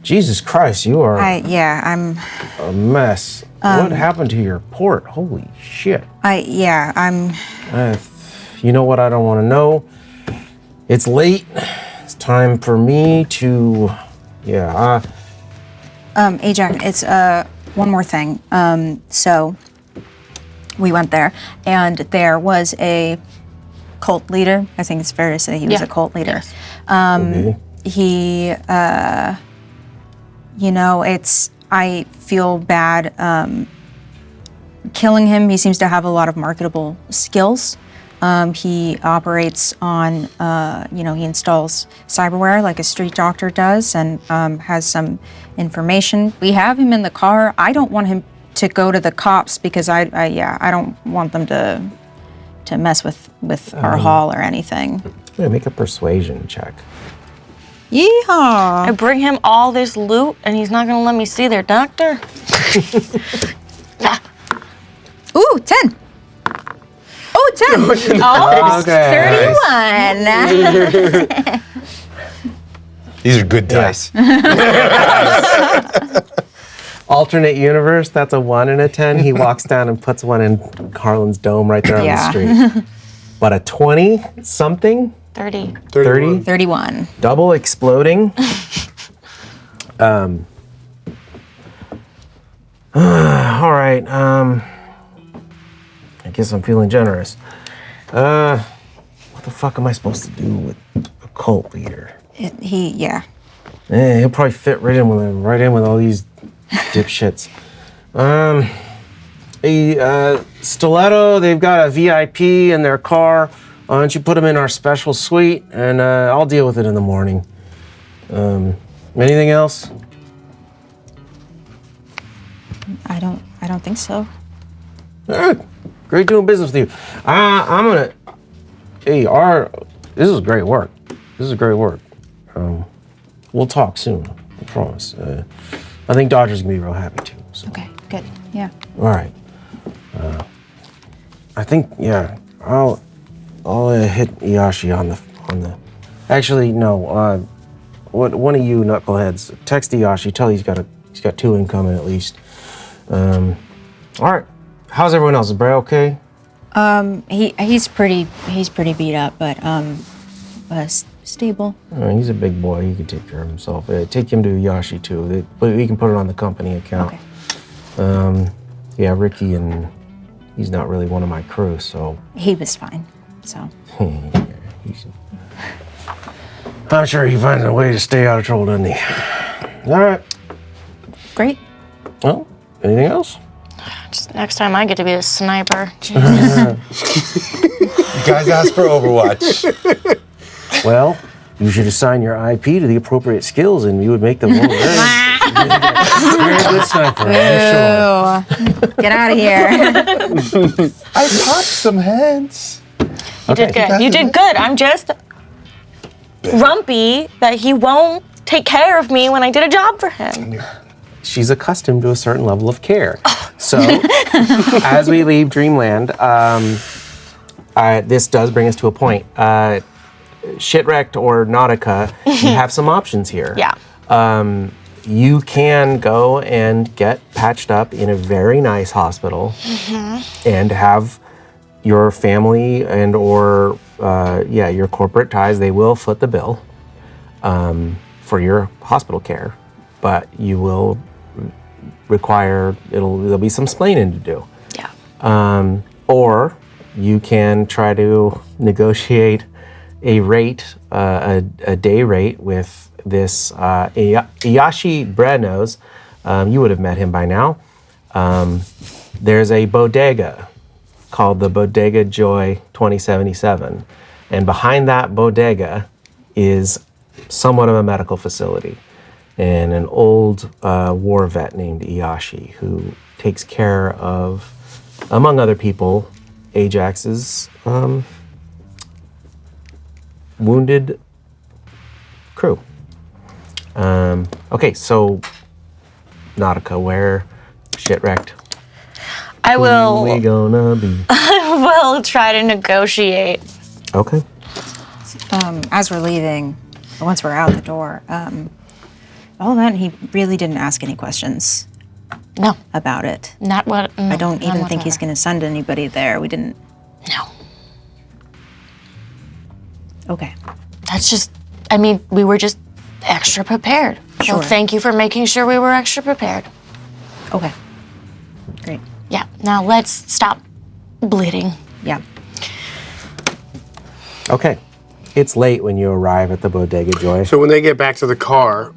Jesus Christ, you are I'm a mess. What happened to your port? Holy shit. I'm You know what I don't want to know? It's late. It's time for me to, Ajax, it's one more thing. So we went there and there was a cult leader. I think it's fair to say he was a cult leader. He I feel bad killing him. He seems to have a lot of marketable skills. He operates on, he installs cyberware like a street doctor does and has some information. We have him in the car. I don't want him to go to the cops because I don't want them to mess with our haul or anything. Make a persuasion check. Yeehaw! I bring him all this loot and he's not gonna let me see their doctor? Ooh, 10. Oh, 10. Oh, Okay. 31. These are good dice. Alternate universe, that's a 1 and a 10. He walks down and puts one in Harlan's dome right there on the street. But a 20 something? 30. 30? 31. Double exploding. All right. I guess I'm feeling generous. What the fuck am I supposed to do with a cult leader? He'll Probably fit right in with all these dipshits. Stiletto, they've got a VIP in their car. Why don't you put them in our special suite, and I'll deal with it in the morning. Anything else? I don't think so. All right. Great doing business with you. I'm gonna. Hey, this is great work. we'll talk soon. I promise. I think Dodger's gonna be real happy too. So. Okay, good. Yeah. All right. I think I'll hit Iyashi on the. Actually, no. One of you knuckleheads text Iyashi. Tell he's got 2 incoming at least. All right. How's everyone else? Is Breh okay? He's pretty beat up, but stable. He's a big boy. He can take care of himself. Take him to Iyashi too. We can put it on the company account. Okay. Yeah, Ricky, and he's not really one of my crew, so. He was fine. So. I'm sure he finds a way to stay out of trouble, doesn't he? All right. Great. Well, anything else? Just next time I get to be a sniper. You guys asked for Overwatch. Well, you should assign your IP to the appropriate skills, and you would make them more very good sniper. Ew. Get out of here. I popped some heads. You did good. You did good. I'm just grumpy that he won't take care of me when I did a job for him. She's accustomed to a certain level of care. So, as we leave Dreamland, this does bring us to a point. Shitwrecked or Nautica, you have some options here. Yeah. You can go and get patched up in a very nice hospital and have your family and or your corporate ties, they will foot the bill for your hospital care, but you will require, there'll be some splaining to do. Yeah. Or you can try to negotiate a rate, a day rate with this Iyashi Breh knows. You would have met him by now. There's a bodega called the Bodega Joy 2077. And behind that bodega is somewhat of a medical facility and an old war vet named Iyashi who takes care of, among other people, Ajax's wounded crew. Okay, so Nautica, where Shitwrecked? I will. We gonna be. I will try to negotiate. Okay. As we're leaving, or once we're out the door, all of that, he really didn't ask any questions. No. About it. Not what. I don't even think he's going to send anybody there. We didn't. No. Okay. That's just. I mean, we were just extra prepared. Sure. So thank you for making sure we were extra prepared. Okay. Great. Yeah. Now let's stop bleeding. Yeah. Okay. It's late when you arrive at the Bodega Joy. So when they get back to the car,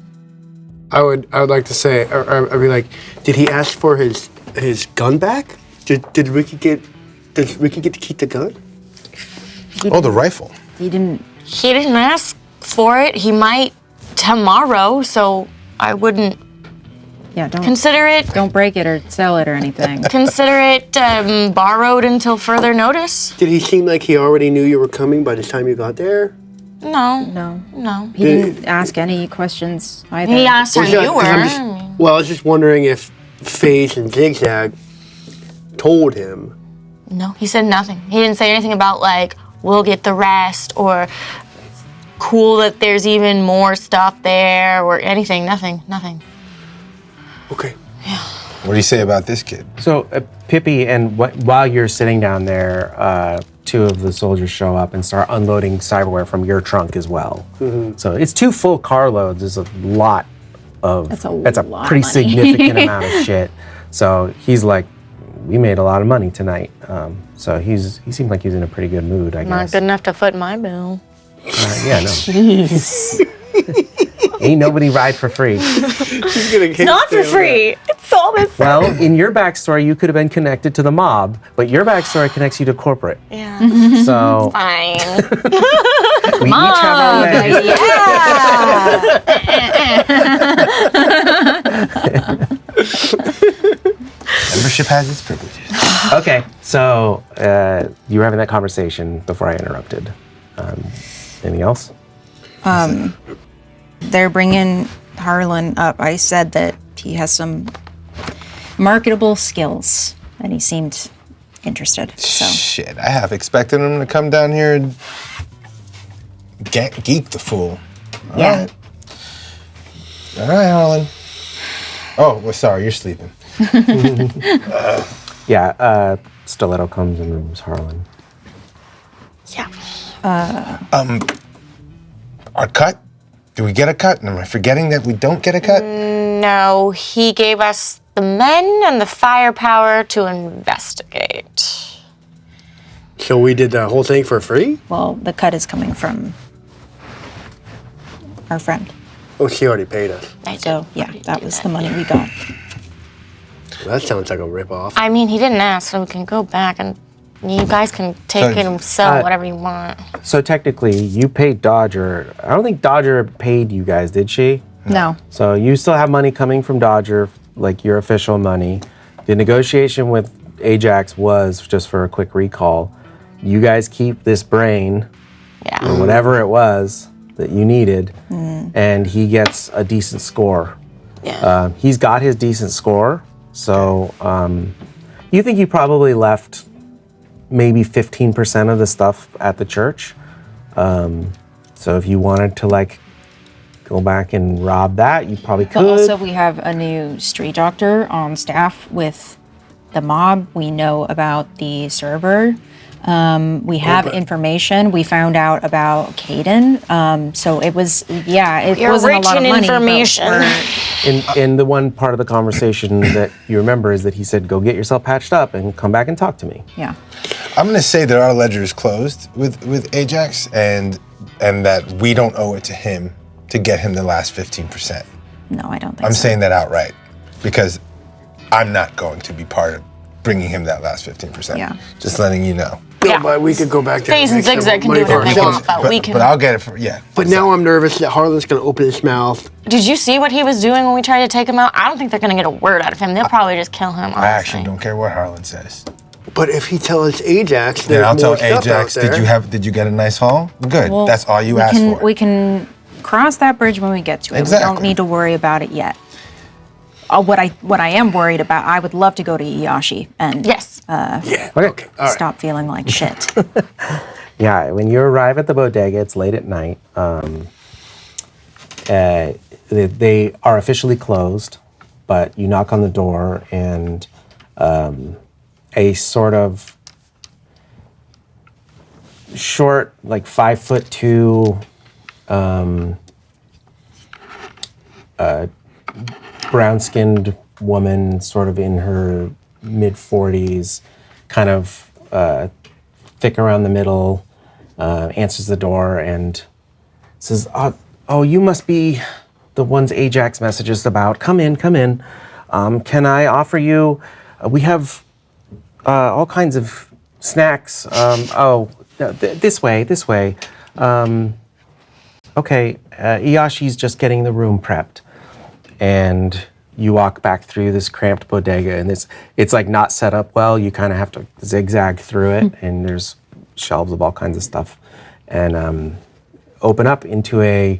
I would like to say, or I'd be like, did he ask for his gun back? Did Ricky get to keep the gun? The rifle. He didn't ask for it. He might tomorrow, so I wouldn't. Yeah, don't consider it. Don't break it or sell it or anything. Consider it borrowed until further notice. Did he seem like he already knew you were coming by the time you got there? No. He didn't ask any questions either. He asked how you were. I was just wondering if FaZe and Zigzag told him. No, he said nothing. He didn't say anything about like, we'll get the rest or cool that there's even more stuff there or anything. Nothing. Okay. Yeah. What do you say about this kid? So, Pippi, and while you're sitting down there, 2 of the soldiers show up and start unloading cyberware from your trunk as well. Mm-hmm. So it's 2 full carloads. It's a lot of. That's a lot pretty of money. significant amount of shit. So he's like, we made a lot of money tonight. So he seemed like he's in a pretty good mood, I guess. Not good enough to foot my bill. Yeah, no. Jeez. Ain't nobody ride for free. It's not for free. It's all this. Well, in your backstory, you could have been connected to the mob, but your backstory connects you to corporate. Yeah. So Fine. we each have our way. Membership has its privileges. Okay, so you were having that conversation before I interrupted. Anything else? They're bringing Harlan up. I said that he has some marketable skills, and he seemed interested. So Shit, I half expected him to come down here and geek the fool. yeah. All right, Harlan. Oh, well, sorry, you're sleeping. Stiletto comes and moves Harlan. Yeah. Our cut? Do we get a cut? Am I forgetting that we don't get a cut? No, he gave us the men and the firepower to investigate. So we did the whole thing for free? Well, the cut is coming from our friend. Oh, she already paid us. So, yeah, that was the money we got. That sounds like a ripoff. I mean, he didn't ask, so we can go back and you guys can take it and sell whatever you want. So technically, you paid Dodger. I don't think Dodger paid you guys, did she? No. So you still have money coming from Dodger, like your official money. The negotiation with Ajax was, just for a quick recall, you guys keep this brain, or whatever it was that you needed, and he gets a decent score. Yeah. He's got his decent score, so you think you probably left maybe 15% of the stuff at the church. So if you wanted to like go back and rob that, you probably could. But also, we have a new street doctor on staff with the mob. We know about the server. We have information. We found out about Caden. So it was, it You're wasn't rich a lot of in money. information. In the one part of the conversation that you remember is that he said, go get yourself patched up and come back and talk to me. Yeah. I'm gonna say that our ledger is closed with Ajax and that we don't owe it to him to get him the last 15%. No, I don't think I'm so. saying that outright because I'm not going to be part of bringing him that last 15%. Yeah. Just letting you know. No, but we could go back there. Phase and Zigzag can do whatever they want, but we can. But I'll get it for, yeah. But now I'm nervous that Harlan's going to open his mouth. Did you see what he was doing when we tried to take him out? I don't think they're gonna get a word out of him. They'll probably just kill him, honestly. I actually don't care what Harlan says. But if he tells Ajax, Then there's I'll tell more stuff Ajax, out there. did you get a nice haul? Good, Well, that's all you we asked can, for. We can cross that bridge when we get to it. Exactly. We don't need to worry about it yet. What I am worried about, I would love to go to Iyashi and stop feeling like shit. Yeah, when you arrive at the bodega, it's late at night. They are officially closed, but you knock on the door and a sort of short, like 5'2", brown-skinned woman, sort of in her mid-40s, kind of thick around the middle, answers the door and says, "Oh, you must be the ones Ajax messages about. Come in, come in. Can I offer you? We have all kinds of snacks. This way, this way. Okay, Iyashi's just getting the room prepped." And you walk back through this cramped bodega, and it's like not set up well. You kind of have to zigzag through it, and there's shelves of all kinds of stuff, and open up into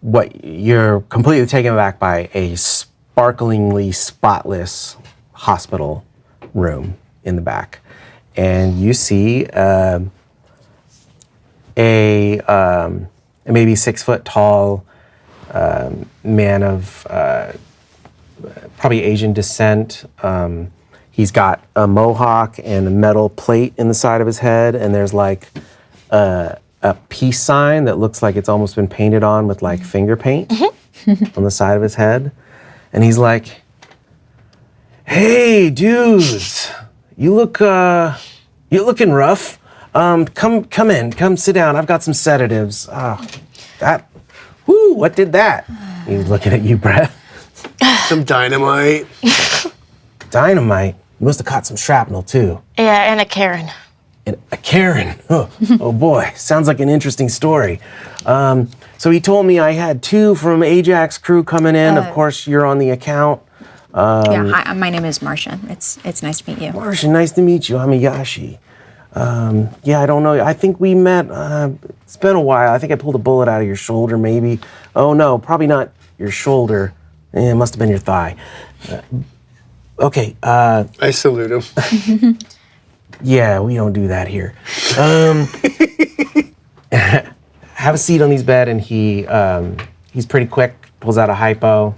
what you're completely taken aback by, a sparklingly spotless hospital room in the back, and you see a maybe 6 foot tall man of probably Asian descent. He's got a mohawk and a metal plate in the side of his head, and there's like a peace sign that looks like it's almost been painted on with like finger paint on the side of his head. And he's like, "Hey, dudes, you're looking rough. Come in, come sit down. I've got some sedatives. What did that?" He's looking at you, Breh. Some dynamite. Dynamite? You must have caught some shrapnel, too. Yeah, and a Karen. And a Karen? Oh boy, sounds like an interesting story. So he told me I had 2 from Ajax crew coming in. Of course, you're on the account. Hi, my name is Martian. It's nice to meet you. Martian, nice to meet you. I'm Iyashi. Yeah, I don't know. I think we met, it's been a while. I think I pulled a bullet out of your shoulder, maybe. Oh, no, probably not your shoulder. It must have been your thigh. Okay. I salute him. Yeah, we don't do that here. Have a seat on his bed, and he's pretty quick, pulls out a hypo,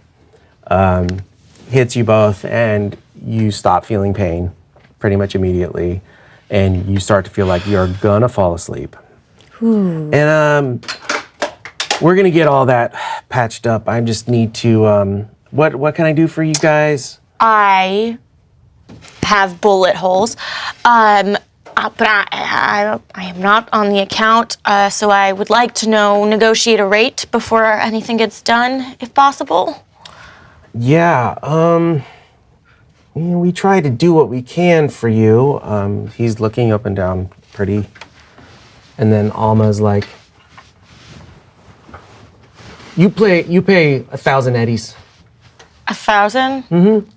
hits you both, and you stop feeling pain pretty much immediately, and you start to feel like you're gonna fall asleep. Ooh. And we're gonna get all that patched up. I just need to, what can I do for you guys? I have bullet holes, but I am not on the account, so I would like to negotiate a rate before anything gets done, if possible. Yeah, we try to do what we can for you. He's looking up and down pretty. And then Alma's like, you pay 1,000 eddies. 1,000? Mm-hmm.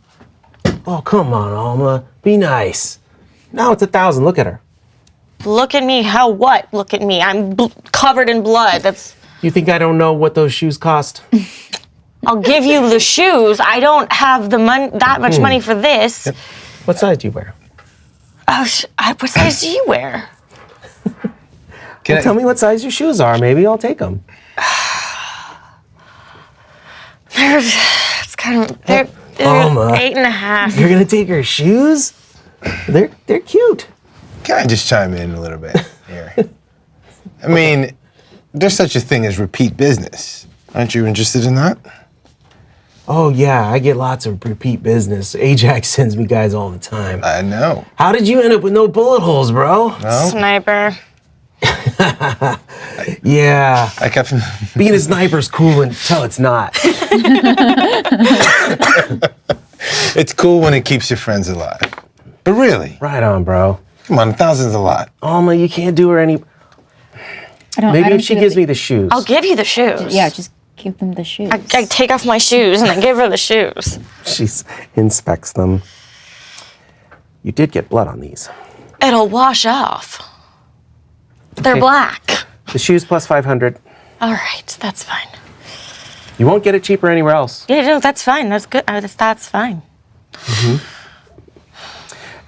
Oh, come on, Alma. Be nice. Now it's 1,000. Look at her. Look at me. How what? Look at me. I'm covered in blood. That's. You think I don't know what those shoes cost? I'll give you the shoes. I don't have that much money for this. Yep. What size do you wear? What size do you wear? Tell me what size your shoes are. Maybe I'll take them. It's kind of they're Alma, 8.5. You're gonna take her shoes? They're cute. Can I just chime in a little bit here? I mean, there's such a thing as repeat business. Aren't you interested in that? Oh yeah, I get lots of repeat business. Ajax sends me guys all the time. I know. How did you end up with no bullet holes, bro? No. Sniper. Yeah. I kept being a sniper's cool until it's not. It's cool when it keeps your friends alive. But really. Right on, bro. Come on, 1,000's a lot. Alma, you can't do her any. Maybe if she gives me the shoes. I'll give you the shoes. Yeah, just give them the shoes. I take off my shoes and I give her the shoes. She inspects them. You did get blood on these. It'll wash off. They're Okay. black. The shoes plus 500. All right, that's fine. You won't get it cheaper anywhere else. Yeah, no, that's fine. That's good. That's fine. Mm-hmm.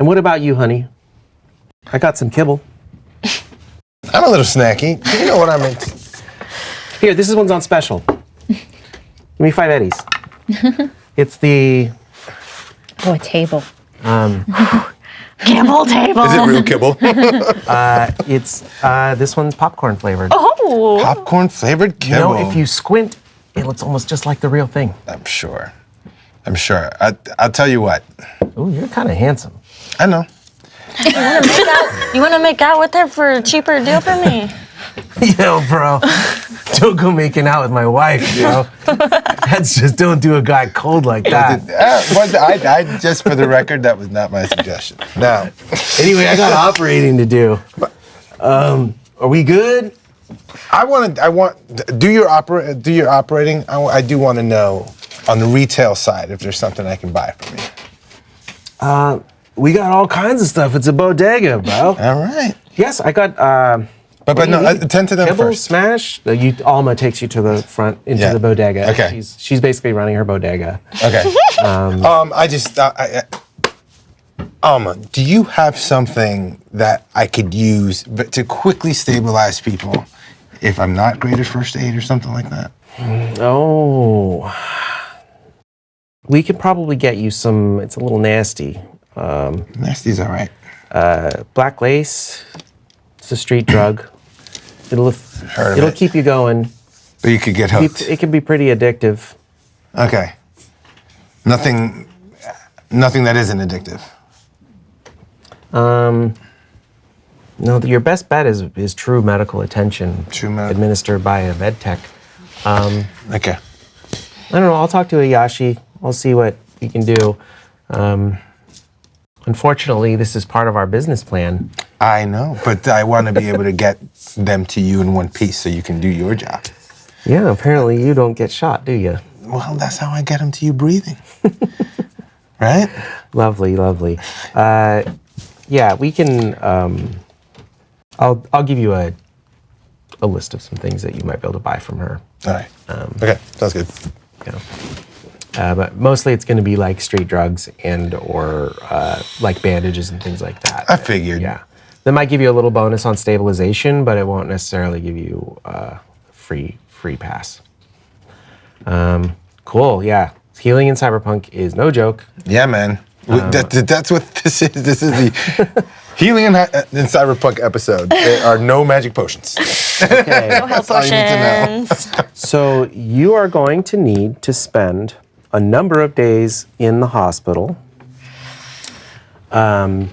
And what about you, honey? I got some kibble. I'm a little snacky. You know what I mean? Here, this one's on special. Give me 5 eddies. It's the... Oh, a table. Kibble table. Is it real kibble? It's this one's popcorn flavored. Oh. Popcorn flavored kibble. You know, if you squint, it looks almost just like the real thing. I'm sure. I'll tell you what. Oh, you're kind of handsome. I know. You want to make out with her for a cheaper deal for me? Yo, bro, don't go making out with my wife, yo. Don't do a guy cold like that. I just for the record, that was not my suggestion. Now, anyway, I got operating to do. Are we good? Do your operating. I do want to know on the retail side if there's something I can buy from you. We got all kinds of stuff. It's a bodega, bro. All right. Yes, I got. But no, attend to them Kibble, first. Smash. Alma takes you to the front into the bodega. Okay. She's basically running her bodega. Okay. Alma, do you have something that I could use to quickly stabilize people if I'm not great at first aid or something like that? Oh. We could probably get you some. It's a little nasty. Nasty's all right. Black lace. It's a street drug. It'll keep you going. But you could get hooked. It can be pretty addictive. Okay. Nothing that isn't addictive. No, your best bet is true medical attention. Administered by a med tech. Okay. I don't know. I'll talk to Ayashi. I'll see what he can do. Unfortunately, this is part of our business plan. I know, but I want to be able to get them to you in one piece so you can do your job. Yeah, apparently you don't get shot, do you? Well, that's how I get them to you breathing. Right? Lovely, lovely. Yeah, we can I'll give you a list of some things that you might be able to buy from her. All right. Okay, sounds good. But mostly it's going to be like straight drugs or like bandages and things like that. I figured. Yeah. That might give you a little bonus on stabilization, but it won't necessarily give you free pass. Cool. Yeah. Healing in Cyberpunk is no joke. Yeah, man. That's what this is. This is the healing in Cyberpunk episode. There are no magic potions. Okay. No health potions. So you are going to need to spend a number of days in the hospital. For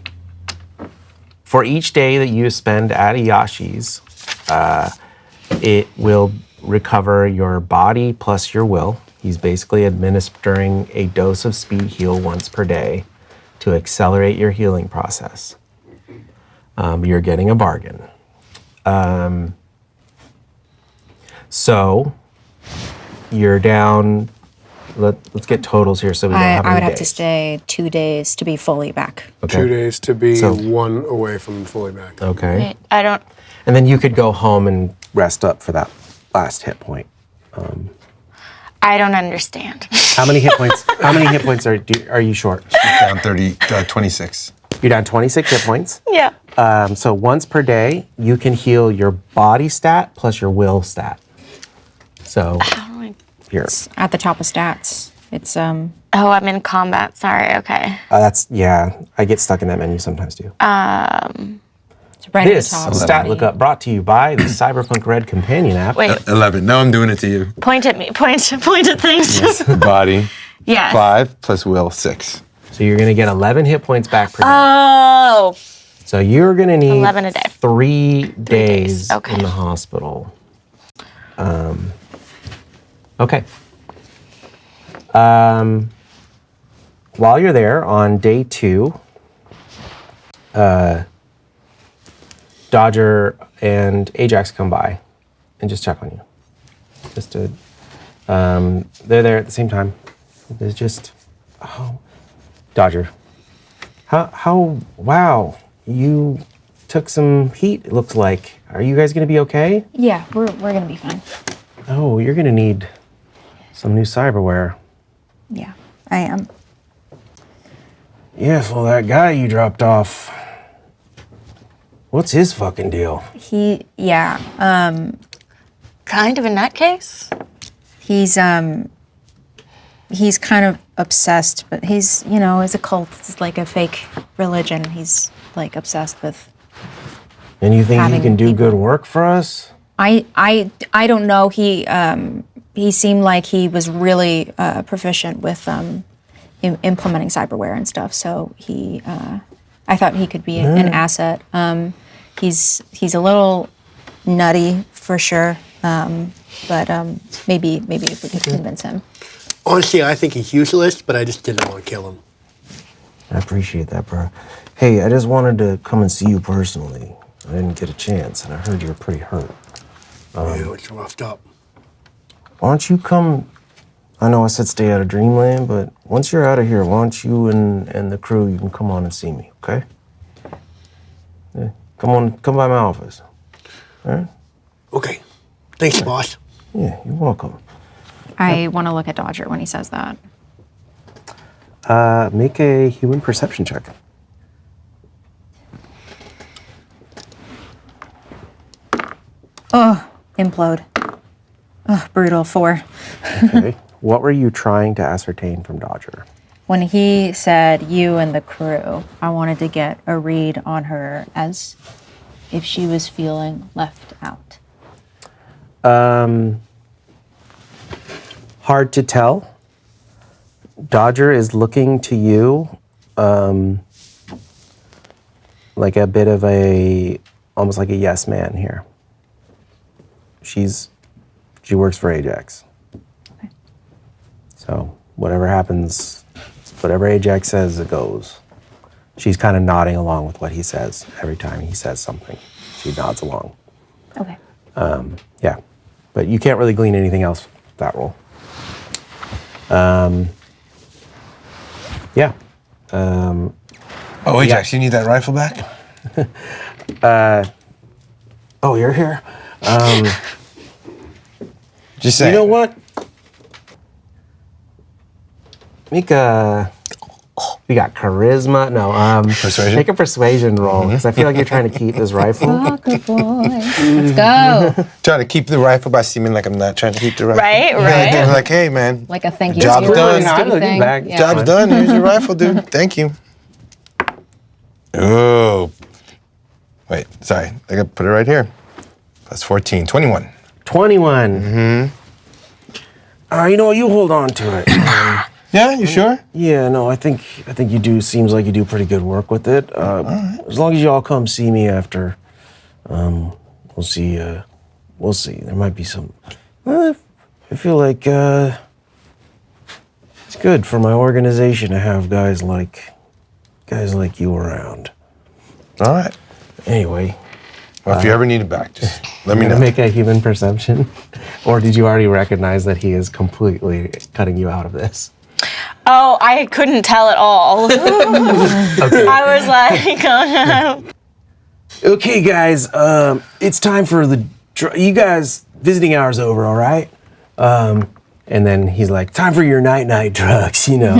each day that you spend at Iyashi's, it will recover your body plus your will. He's basically administering a dose of speed heal once per day to accelerate your healing process. You're getting a bargain. So you're down. Let's get totals here so we don't have I would any have to days. stay 2 days to be fully back. Okay. 2 days to be So- 1 away from fully back. Okay. Wait, I don't. And then you could go home and rest up for that last hit point. I don't understand. How many hit points? How many hit points are you short? Down 26. You're down 26 hit points. Yeah. So once per day, you can heal your body stat plus your will stat. So here. At the top of stats. It's Oh, I'm in combat. Sorry. Okay. That's I get stuck in that menu sometimes too. it's right This at the top. stat lookup brought to you by the Cyberpunk Red companion app. Wait. 11. No, I'm doing it to you. Point at me. Point at things. Body. Yes. 5 plus will 6. So you're gonna get 11 hit points back per day. Oh. So you're gonna need 11 a day. 3 days Okay. in the hospital. Okay. While you're there on day 2, Dodger and Ajax come by and just check on you. They're there at the same time. There's just, Dodger. Wow, you took some heat, it looks like. Are you guys gonna be okay? Yeah, we're gonna be fine. Oh, you're gonna need some new cyberware. Yeah, I am. Yes, well, that guy you dropped off, what's his fucking deal? Kind of in that case. He's kind of obsessed, but he's, it's a cult. It's like a fake religion. He's like obsessed with. And you think he Having can do good work for us? I don't know. He seemed like he was really proficient with implementing cyberware and stuff. So I thought he could be an asset. He's a little nutty for sure, but maybe if we could convince him. Honestly, I think he's useless, but I just didn't want to kill him. I appreciate that, bro. Hey, I just wanted to come and see you personally. I didn't get a chance, and I heard you were pretty hurt. Yeah, it's roughed up. Why don't you come? I know I said stay out of Dreamland, but once you're out of here, why don't you and the crew, you can come on and see me, okay? Yeah, come by my office. All right? Okay. Thanks, boss. Yeah, you're welcome. I want to look at Dodger when he says that. Make a human perception check. Oh, implode. Oh, brutal 4. Okay. What were you trying to ascertain from Dodger? When he said you and the crew, I wanted to get a read on her as if she was feeling left out. Hard to tell. Dodger is looking to you like a bit of almost like a yes man here. She works for Ajax. Okay. So whatever happens, whatever Ajax says, it goes. She's kind of nodding along with what he says every time he says something. She nods along. Okay. Yeah, but you can't really glean anything else from that role. Yeah. Ajax, you need that rifle back? Oh, you're here? Just say. You know what? Make a... We got charisma. No, persuasion. Make a persuasion roll because I feel like you're trying to keep this rifle. Oh, good boy. Let's go. Trying to keep the rifle by seeming like I'm not trying to keep the rifle. Right. Like, hey, man. Like a thank you. Job's done. Sticky thing. Yeah. Job's done. Here's your rifle, dude. Thank you. Oh. Wait, sorry. I got to put it right here. Plus 14. 21. 21. Mm-hmm. You know what? You hold on to it. Yeah, you sure? Yeah, no, I think you do. Seems like you do pretty good work with it. Right. As long as y'all come see me after, we'll see. We'll see. There might be some. I feel like it's good for my organization to have guys like you around. All right. Anyway. Well, if you ever need it back, just let me know. Make a human perception, or did you already recognize that he is completely cutting you out of this? Oh, I couldn't tell at all. Okay. I was like, Okay, guys, it's time for you guys visiting hours over, all right? And then he's like, time for your night drugs, you know.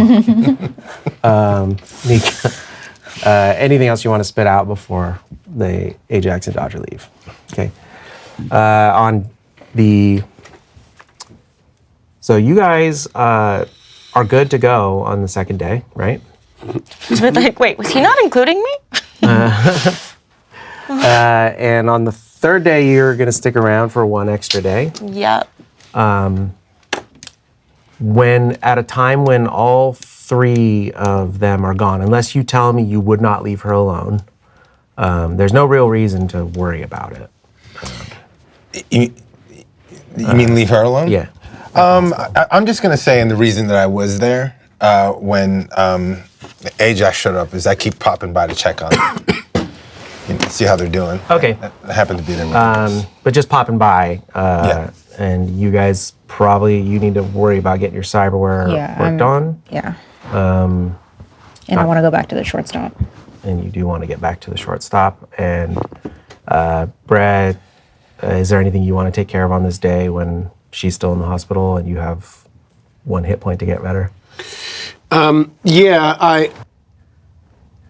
Anything else you want to spit out before the Ajax and Dodger leave? Okay. So you guys are good to go on the second day, right? like, wait, was he not including me? And on the third day, you're going to stick around for one extra day. Yep. At a time when all three of them are gone, unless you tell me you would not leave her alone, there's no real reason to worry about it. You mean leave her alone? Yeah. I'm just going to say, and the reason that I was there when Ajax showed up is I keep popping by to check on them. See how they're doing. Okay. I happen to be there. But just popping by, yeah. And you guys you need to worry about getting your cyberware worked on. Yeah. And I want to go back to the shortstop. And you do want to get back to the shortstop. And Breh, is there anything you want to take care of on this day when she's still in the hospital and you have one hit point to get better?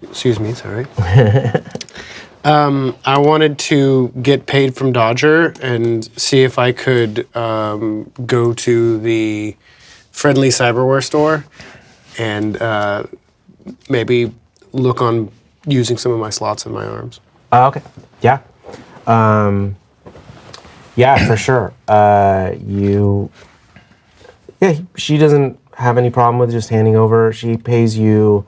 Excuse me, sorry. I wanted to get paid from Dodger and see if I could go to the friendly cyberware store and maybe look on using some of my slots in my arms. Okay. Yeah. Yeah, for sure. She doesn't have any problem with just handing over. She pays you.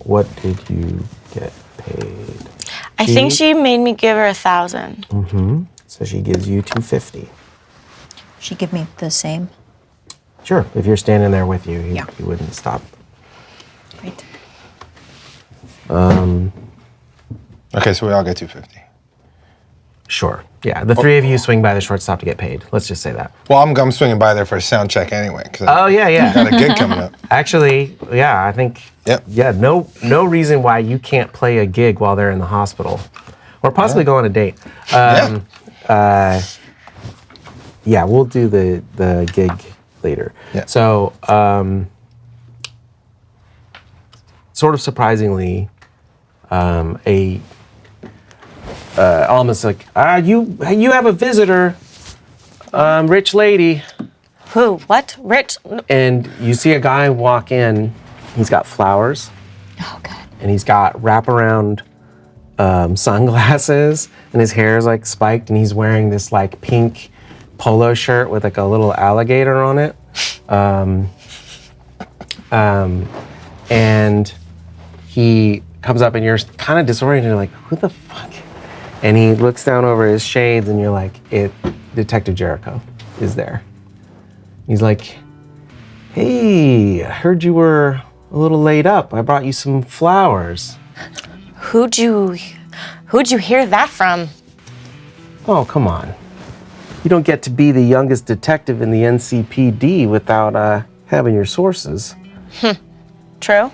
What did you get paid? I think she made me give her 1,000. Mm-hmm. So she gives you 250. She give me the same. Sure. If you're standing there with you, he wouldn't stop. Great. Okay, so we all get 250. Sure. Yeah, the three of you swing by the shortstop to get paid. Let's just say that. Well, I'm swinging by there for a sound check anyway. Yeah. Got a gig coming up. Actually, yeah, I think. Yep. Yeah, no reason why you can't play a gig while they're in the hospital, or possibly go on a date. Yeah, we'll do the gig later. Yeah. So, sort of surprisingly, almost like, you have a visitor, rich lady. Who? What? Rich? And you see a guy walk in. He's got flowers. Oh, God. And he's got wraparound sunglasses, and his hair is like spiked, and he's wearing this like pink polo shirt with like a little alligator on it. And he comes up, and you're kind of disoriented. You're like, who the fuck? And he looks down over his shades, and you're like, Detective Jericho is there. He's like, hey, I heard you were a little laid up. I brought you some flowers. Who'd you hear that from? Oh, come on. You don't get to be the youngest detective in the NCPD without having your sources. True.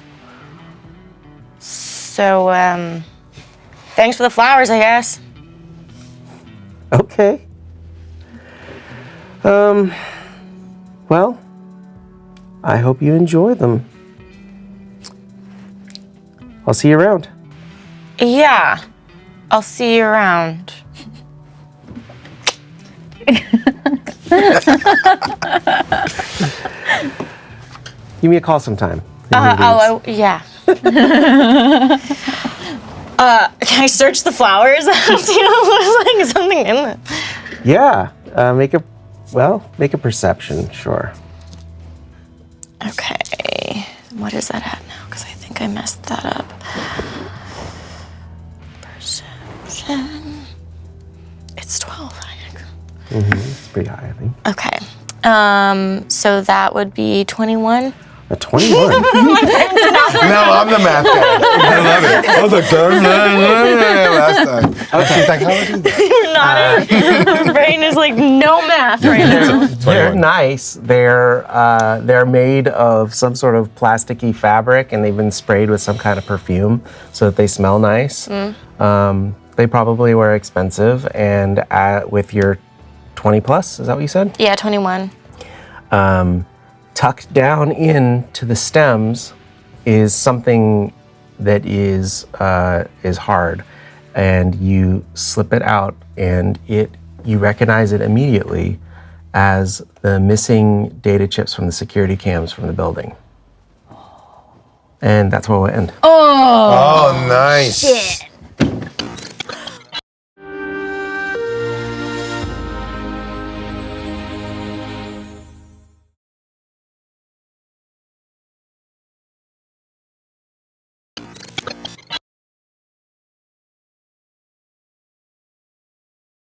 So, Thanks for the flowers, I guess. Okay. Well, I hope you enjoy them. I'll see you around. Yeah, I'll see you around. Give me a call sometime. Yeah. Can I search the flowers? See if there's like something in them. Yeah. Make a perception, sure. Okay. What is that at now? Because I think I messed that up. Perception. It's 12, I think. It's pretty high, I think. Okay. So that would be 21. A 21? No, I'm the math guy. I love it. I was like, last time. Okay. She's like, how much is that? You're not. My brain is like, no math right now. They're nice. They're made of some sort of plasticky fabric, and they've been sprayed with some kind of perfume so that they smell nice. They probably were expensive, and with your 20 plus, is that what you said? Yeah, 21. Tucked down into the stems is something that is hard, and you slip it out, and you recognize it immediately as the missing data chips from the security cams from the building. And that's where we'll end. Oh, nice. Shit.